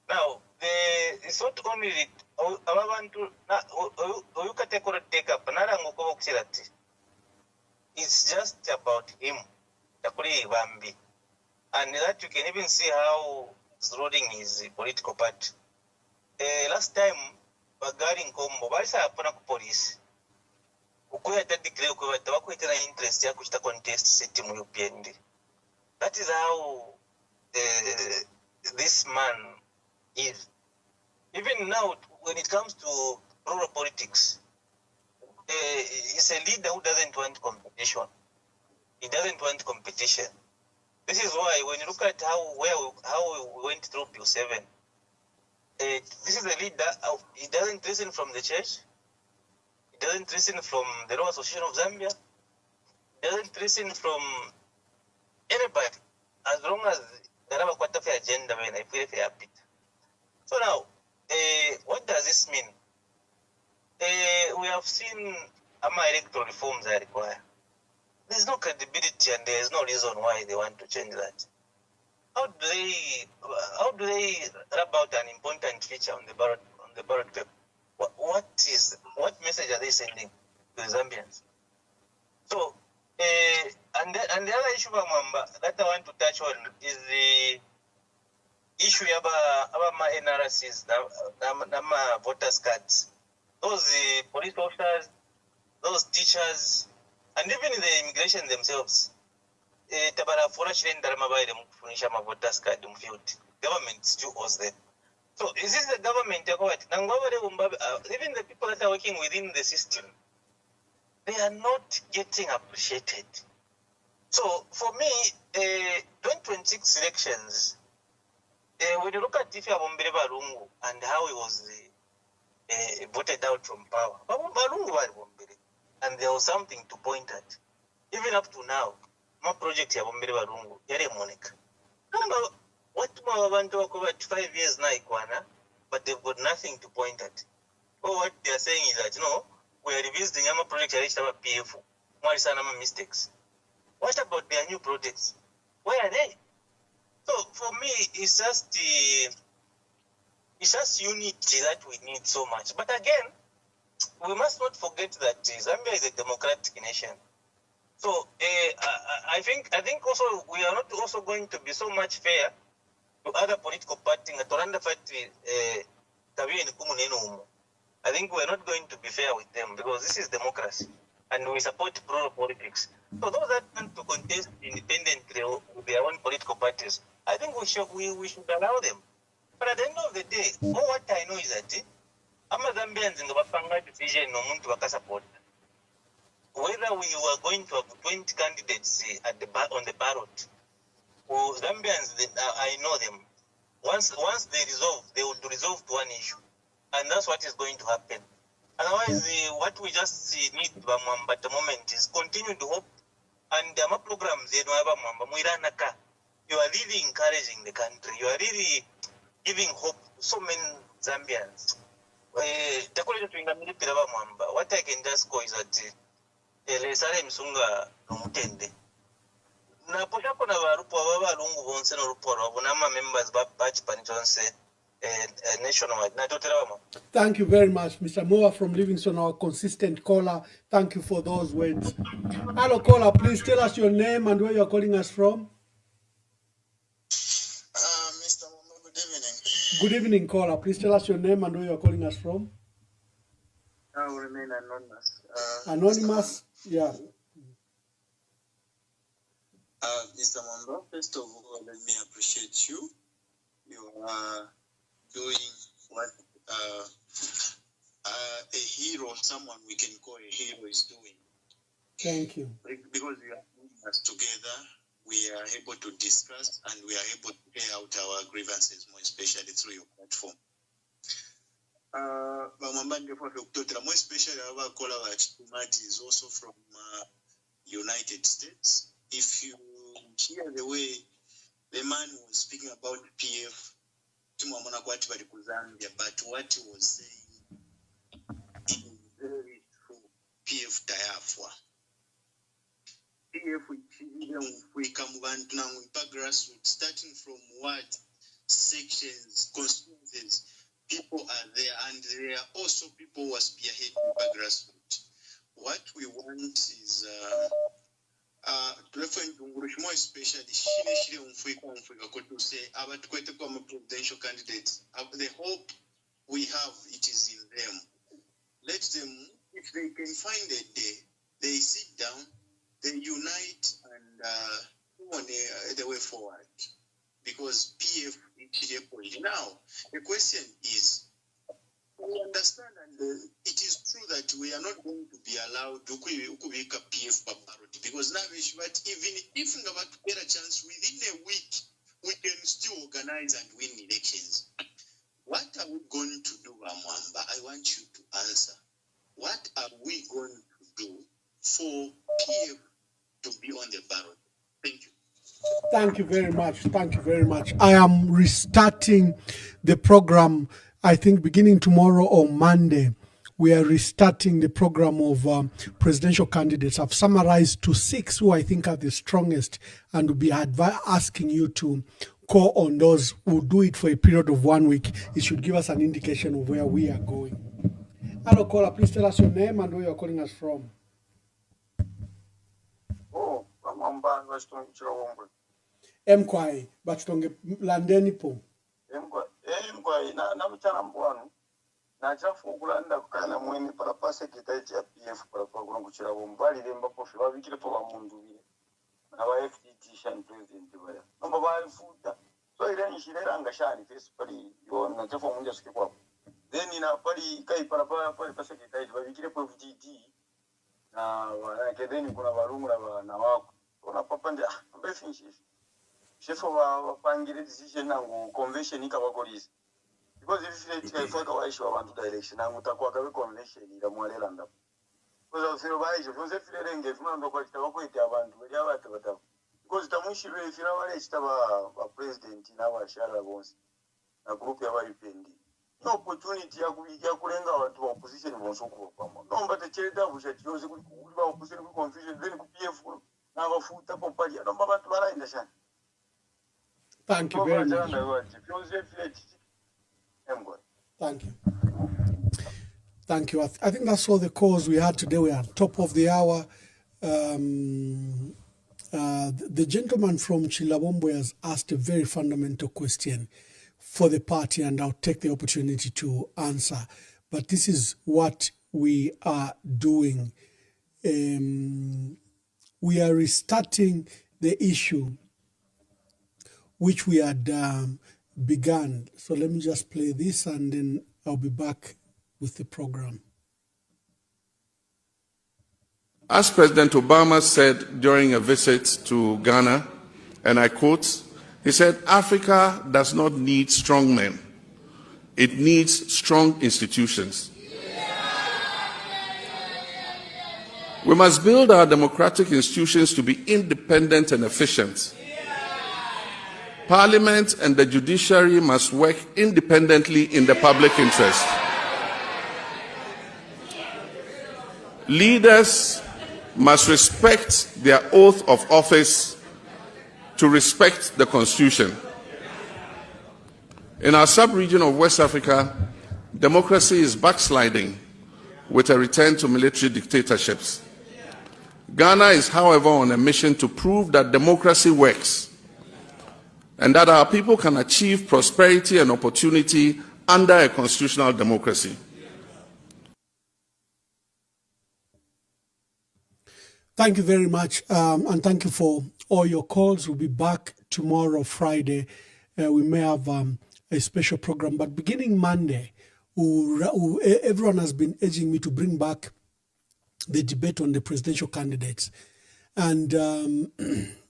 Now, it's not only it's just about him, and that you can even see how he's ruling his political party. Last time, Bagari Nkombo, Barisa Apana police. Ukuya declare ukuya interest ya kushita contest city mu UPND. That is how this man is. Even now, when it comes to rural politics, he's a leader who doesn't want competition. He doesn't want competition. This is why when you look at how we went through Bill 7, this is a leader. He doesn't listen from the church. He doesn't listen from the Law Association of Zambia. He doesn't listen from anybody, as long as they have a quite fair agenda when I feel fair bit. So now, what does this mean? We have seen electoral reforms are required. There's no credibility and there's no reason why they want to change that. How do they rub out an important feature on the ballot paper? What message are they sending to the Zambians? So, and the other issue that I want to touch on is the issue about my NRCs, my voters' cards. Those police officers, those teachers, and even the immigration themselves. Government still owes them. So is this the government? Even the people that are working within the system, they are not getting appreciated. So for me, 2026 elections, when you look at Tiffy Abombele Balungu and how he was voted out from power, and there was something to point at. Even up to now, my project ya Abombele Balungu, yare Monica. What more want to talk about 5 years now, but they've got nothing to point at. What they are saying is that, we are revisiting our project I reached our PF. What is our mistakes? What about their new projects? Where are they? So for me, it's just unity that we need so much. But again, we must not forget that Zambia is a democratic nation. So I think also we are not also going to be so much fair to other political parties. I think we are not going to be fair with them because this is democracy and we support plural politics. So those that want to contest independently with their own political parties, I think we should allow them. But at the end of the day, what I know is that Zambians in the Bapanga decision to support. Whether we were going to have 20 candidates on the ballot, or Zambians, I know them. Once they resolve, they will resolve to one issue. And that's what is going to happen. Otherwise, what we just need at the moment is continue to hope. And the programs, you are really encouraging the country. You are really giving hope to so many Zambians. What I can just go is that Lesare Msunga Numutende. Na poshako na warupo wabalungu bonse no ruporo abunama members batch panjonse nationwide. Thank you very much, Mr. Moa from Livingston, our consistent caller. Thank you for those words. Hello, caller. Please tell us your name and where you're calling us from. Mr. Moa, good evening. Good evening, caller. Please tell us your name and where you are calling us from. I will remain anonymous. Anonymous, yeah. Mr. Mwamba, first of all, let me appreciate you. You are doing what a hero, someone we can call a hero, is doing. Thank you. Because we are putting us together, we are able to discuss and we are able to air out our grievances, more especially through your platform. More especially our caller is also from United States. If you hear the way the man was speaking about PF, but what he was saying is very true. PF Diafwa. PF we come grassroots, starting from what sections, constituencies, people are there, and there are also people who are spearheading grassroots. What we want is more especially to say our presidential candidates. The hope we have, it is in them. Let them, if they can find a day, they sit down, they unite, and go on the way forward. Because PF is point. Now, the question is, we understand, and it is true that we are not going to be allowed to make a PF parity, because now even if we get a chance within a week, we can still organize and win elections. What are we going to do, Amwamba? I want you to answer. What are we going to do for PF to be on the ballot? Thank you. Thank you very much. Thank you very much. I am restarting the program, I think, beginning tomorrow or Monday. We are restarting the program of presidential candidates. I've summarized to 6 who I think are the strongest, and will be asking you to call on those who do it for a period of 1 week. It should give us an indication of where we are going. Hello, caller. Please tell us your name and where you are calling us from. Oh, Mwamba, Mkwai, bachitonge landeni po. Mkwai, na mchana mbwanu. Na chafu ukulanda kukana mweni para pase kitaiti ya PF para kwa kuchira bombali lemba pofi babikile po bamundu bile. Na ba FTT shan president baya. Nomba bali futa. So ile nishirera ngashani face pali yo na chafu munja sikwa. Then ina pali kai para pase kitaiti babikile po FTT. Na wana kedeni kuna barumu na wako. Ona papande ambe finishes. Chefo wapangire decision nangu convention ikabakolisa. Because if you take a wish of one direction, I'm going to walk away convention in the Moreland. Because I feel wise, because if you didn't get one, because the Okoita Bantu, because the Mushi, if you have a president in our Shara was a group of Pendi. No opportunity, I couldn't go to opposition was so cool. No, but the chair that was at yours, opposition confusion, then could be a fool. Now a foot up of Padia, no matter what in the sun. Thank you very much. Thank you. Thank you. I think that's all the calls we had today. We are top of the hour. The gentleman from Chilabombo has asked a very fundamental question for the party, and I'll take the opportunity to answer. But this is what we are doing. We are restarting the issue which we had begun. So let me just play this and then I'll be back with the program. As President Obama said during a visit to Ghana, and I quote, he said, Africa does not need strong men. It needs strong institutions. We must build our democratic institutions to be independent and efficient. Parliament and the judiciary must work independently in the public interest. Leaders must respect their oath of office to respect the Constitution. In our sub-region of West Africa, democracy is backsliding with a return to military dictatorships. Ghana is, however, on a mission to prove that democracy works. and that our people can achieve prosperity and opportunity under a constitutional democracy. Thank you very much, and thank you for all your calls. We'll be back tomorrow, Friday. We may have a special program, but beginning Monday, everyone has been urging me to bring back the debate on the presidential candidates. And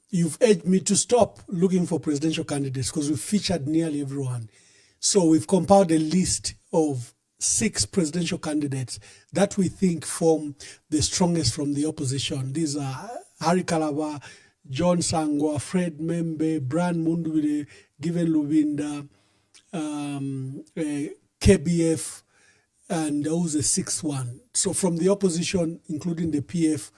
you've urged me to stop looking for presidential candidates because we've featured nearly everyone. So we've compiled a list of 6 presidential candidates that we think form the strongest from the opposition. These are Harry Kalaba, John Sangwa, Fred Membe, Brian Mundwile, Given Lubinda, KBF, and there was a 6th one. So from the opposition, including the PF,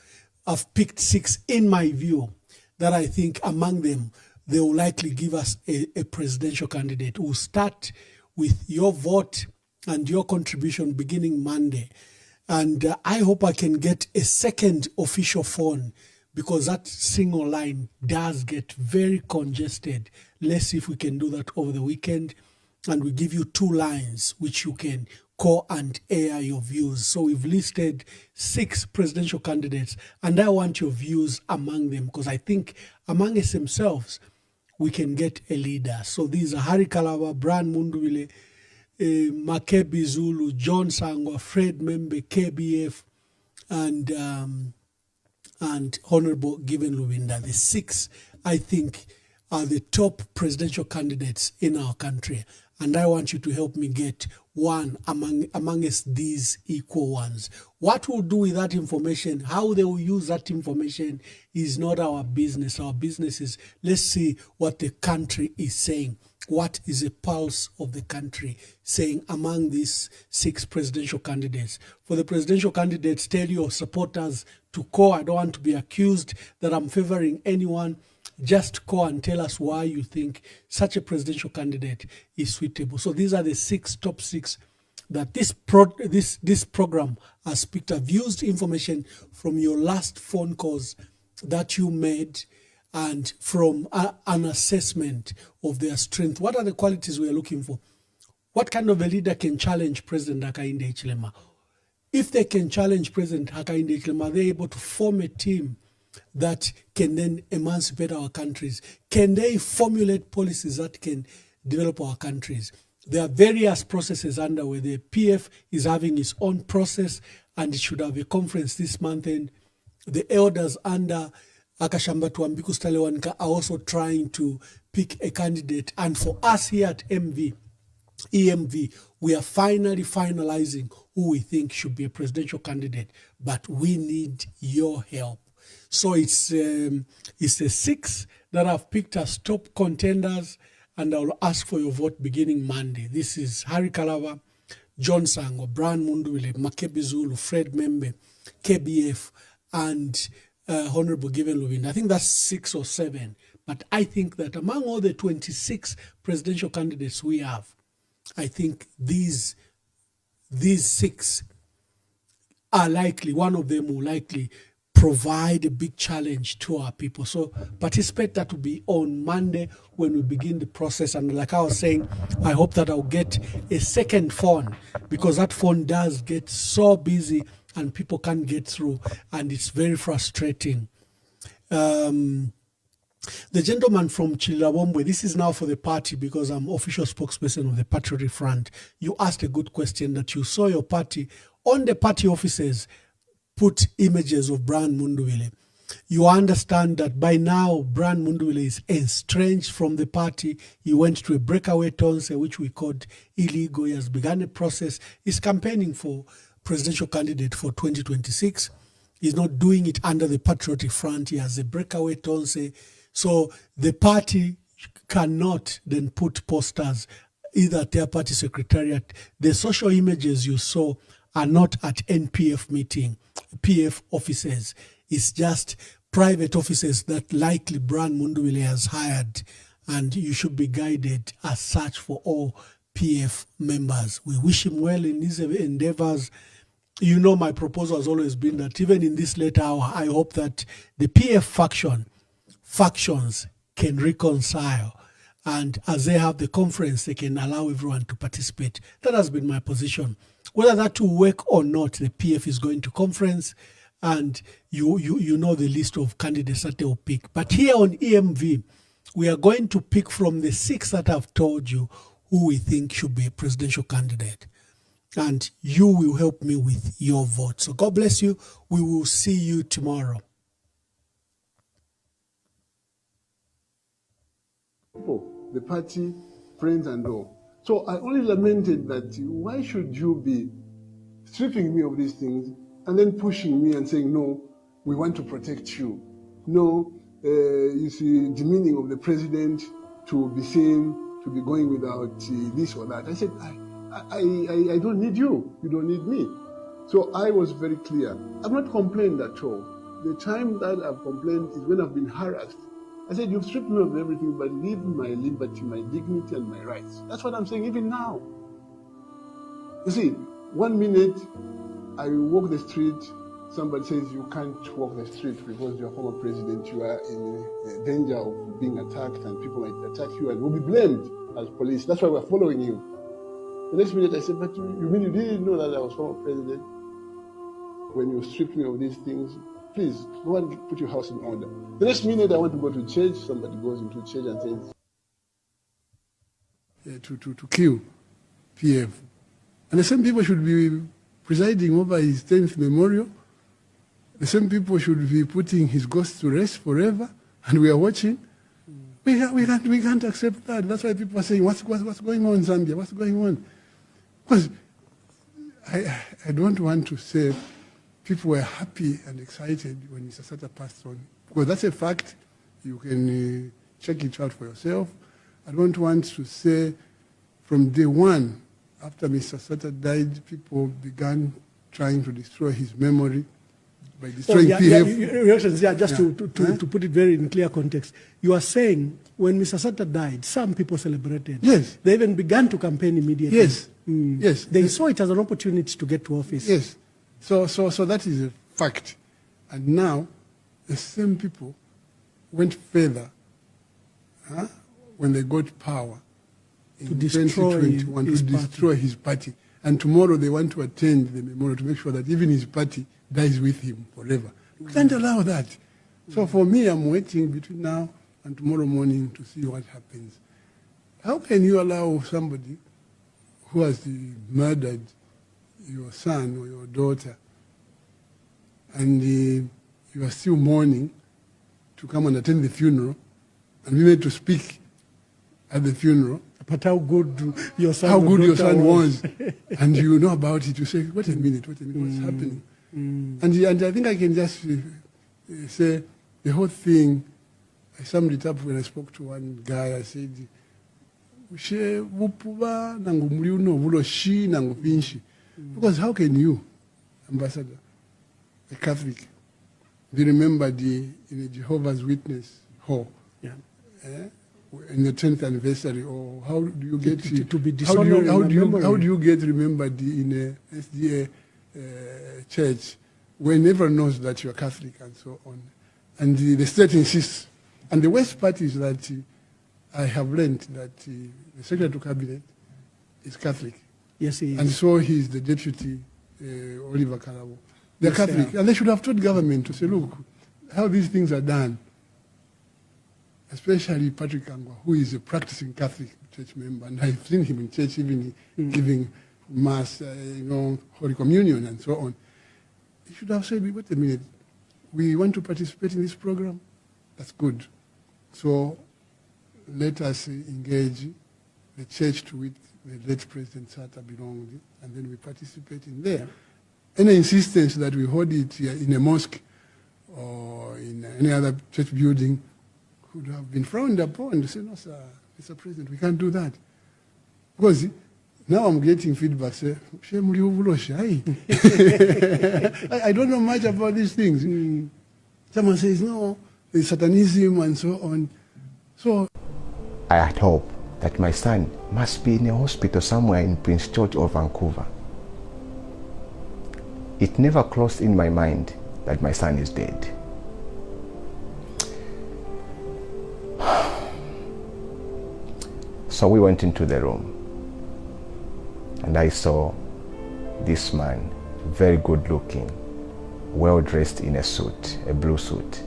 I've picked 6 in my view that I think among them, they will likely give us a presidential candidate. We'll start with your vote and your contribution beginning Monday. And I hope I can get a second official phone because that single line does get very congested. Let's see if we can do that over the weekend. And we give you 2 lines which you can call and air your views. So we've listed 6 presidential candidates, and I want your views among them because I think among us themselves, we can get a leader. So these are Harry Kalaba, Brian Mundwile, Makebi Zulu, John Sangwa, Fred Membe, KBF, and Honorable Given Lubinda. The 6, I think, are the top presidential candidates in our country. And I want you to help me get one amongst these equal ones. What we'll do with that information, how they will use that information is not our business. Our business is, let's see what the country is saying. What is the pulse of the country saying among these 6 presidential candidates? For the presidential candidates, tell your supporters to call. I don't want to be accused that I'm favoring anyone. Just call and tell us why you think such a presidential candidate is suitable. So these are the top 6 that this program has picked up. Used information from your last phone calls that you made and from an assessment of their strength. What are the qualities we are looking for? What kind of a leader can challenge President Hakainde Hichilema? If they can challenge President Hakainde Hichilema, are they able to form a team that can then emancipate our countries? Can they formulate policies that can develop our countries? There are various processes underway. The PF is having its own process, and it should have a conference this month. And the elders under Akashamba Tuambiku Stalewanka are also trying to pick a candidate. And for us here at EMV, we are finally finalizing who we think should be a presidential candidate. But we need your help. So it's the 6 that I've picked as top contenders, and I'll ask for your vote beginning Monday. This is Harry Kalaba, John Sango, Brian Mundwile, Makebi Zulu, Fred Membe, KBF, and Honorable Given Lubinda. I think that's 6 or 7. But I think that among all the 26 presidential candidates we have, I think these 6 are likely, one of them will likely provide a big challenge to our people. So participate. That will be on Monday when we begin the process. And like I was saying, I hope that I'll get a second phone because that phone does get so busy and people can't get through, and it's very frustrating. The gentleman from Chilawombwe, this is now for the party because I'm official spokesperson of the Patriotic Front. You asked a good question that you saw your party on the party offices put images of Brian Mundwile. You understand that by now Brian Mundwile is estranged from the party. He went to a breakaway tonse, which we called illegal. He has begun a process. He's campaigning for presidential candidate for 2026. He's not doing it under the Patriotic Front. He has a breakaway tonse. So the party cannot then put posters either at their party secretariat. The social images you saw are not at NPF meeting, PF offices. It's just private offices that likely Brian Mundwile has hired, and you should be guided as such for all PF members. We wish him well in his endeavors. You know, my proposal has always been that even in this late hour, I hope that the PF factions can reconcile And as they have the conference, they can allow everyone to participate. That has been my position. Whether that will work or not, the PF is going to conference, and you know the list of candidates that they will pick. But here on EMV, we are going to pick from the 6 that I've told you who we think should be a presidential candidate. And you will help me with your vote. So God bless you. We will see you tomorrow. The party, friends and all. So I only lamented that why should you be stripping me of these things and then pushing me and saying, no, we want to protect you. No, you see, demeaning of the president to be seen, to be going without this or that. I said, I don't need you. You don't need me. So I was very clear. I've not complained at all. The time that I've complained is when I've been harassed. I said, you've stripped me of everything, but leave my liberty, my dignity, and my rights. That's what I'm saying even now. You see, 1 minute, I walk the street, somebody says you can't walk the street because you're a former president, you are in danger of being attacked and people might attack you and will be blamed as police. That's why we're following you. The next minute I said, but you mean you didn't know that I was former president? When you stripped me of these things, please go and put your house in order. The next minute I want to go to church, somebody goes into church and says, to kill PF. And the same people should be presiding over his 10th memorial. The same people should be putting his ghost to rest forever, and we are watching. We can't accept that. That's why people are saying, what's going on in Zambia? What's going on? Because I don't want to say people were happy and excited when Mr. Sata passed on, because that's a fact. You can check it out for yourself. I don't want to say from day one, after Mr. Sata died, people began trying to destroy his memory by destroying PF. To put it very in clear context, you are saying when Mr. Sata died, some people celebrated. Yes. They even began to campaign immediately. Yes. Yes. They saw it as an opportunity to get to office. Yes. So that is a fact. And now, the same people went further when they got power in 2021 to destroy his party. And tomorrow they want to attend the memorial to make sure that even his party dies with him forever. We can't allow that. So for me, I'm waiting between now and tomorrow morning to see what happens. How can you allow somebody who has murdered your son or your daughter and you are still mourning to come and attend the funeral and be made to speak at the funeral? But how good your son, was. And you know about it, you say, wait a minute, what's happening? And I think I can just say the whole thing, I summed it up when I spoke to one guy. I said, because how can you, Ambassador, a Catholic, be remembered in a Jehovah's Witness hall? Yeah. In the 10th anniversary, or how do you get to be dishonored? How do you get remembered in a SDA church when everyone knows that you are Catholic and so on? And the state insists. And the worst part is that I have learned that the Secretary to Cabinet is Catholic. Yes, he is. And so he is the Deputy Oliver Kalabo. They're Catholic, and they should have told government to say, look, how these things are done. Especially Patrick Angwa, who is a practicing Catholic church member, and I've seen him in church even giving mass, Holy Communion and so on. He should have said, wait a minute, we want to participate in this program. That's good. So let us engage the church to which the late President Sata belonged, and then we participate in there. Any insistence that we hold it in a mosque or in any other church building could have been frowned upon. To say, no, sir, Mr. President, we can't do that. Because now I'm getting feedback, say, I don't know much about these things. Someone says, no, there's satanism and so on. So I had hoped that my son must be in a hospital somewhere in Prince George or Vancouver. It never crossed in my mind that my son is dead. So we went into the room, and I saw this man, very good looking, well dressed in a suit, a blue suit.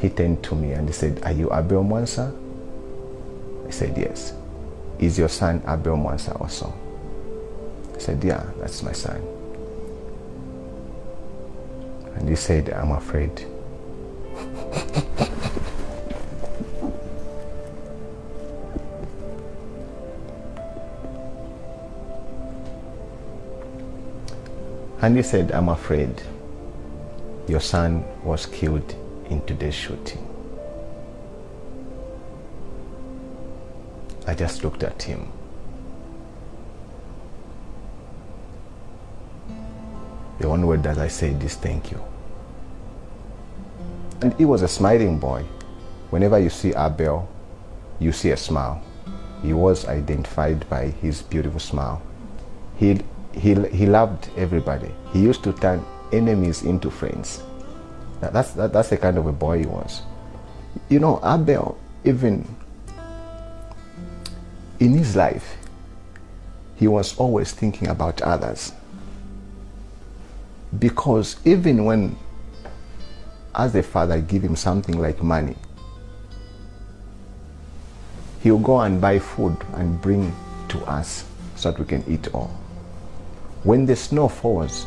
He turned to me and he said, "Are you Abel Mwansa?" I said, "Yes." "Is your son Abel Mwansa also?" I said, "Yeah, that's my son." And he said, "I'm afraid." And he said, "I'm afraid your son was killed in today's shooting." I just looked at him. The one word that I said is thank you. And he was a smiling boy. Whenever you see Abel, you see a smile. He was identified by his beautiful smile. He loved everybody. He used to turn enemies into friends. That's the kind of a boy he was. You know, Abel, even in his life, he was always thinking about others. Because even when, as a father, give him something like money, he'll go and buy food and bring to us so that we can eat all. When the snow falls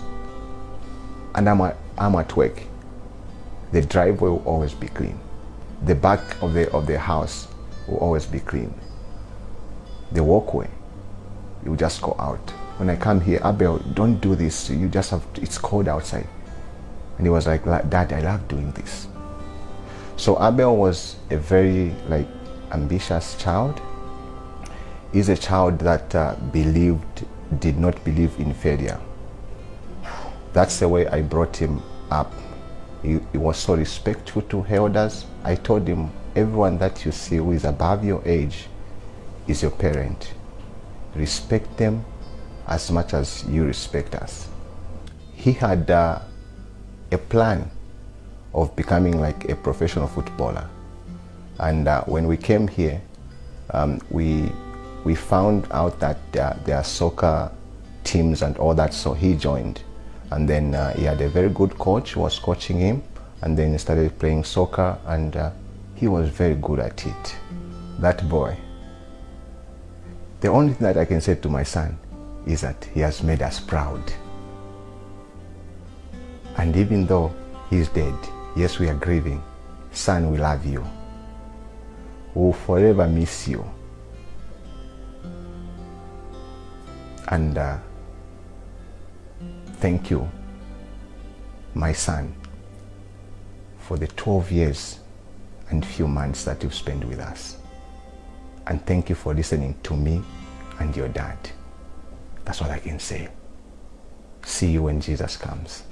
and I'm at work, the driveway will always be clean. The back of the house will always be clean. The walkway, you just go out. When I come here, "Abel, don't do this. You just have to, it's cold outside." And he was like, "Dad, I love doing this." So Abel was a very ambitious child. He's a child that did not believe in failure. That's the way I brought him up. He was so respectful to elders. I told him, everyone that you see who is above your age is your parent. Respect them as much as you respect us. He had a plan of becoming like a professional footballer. And when we came here, we found out that there are soccer teams and all that, so he joined. And then he had a very good coach who was coaching him, and then he started playing soccer, and he was very good at it. That boy. The only thing that I can say to my son is that he has made us proud. And even though he's dead, yes, we are grieving. Son, we love you. We will forever miss you. And thank you, my son, for the 12 years and few months that you've spent with us. And thank you for listening to me and your dad. That's all I can say. See you when Jesus comes.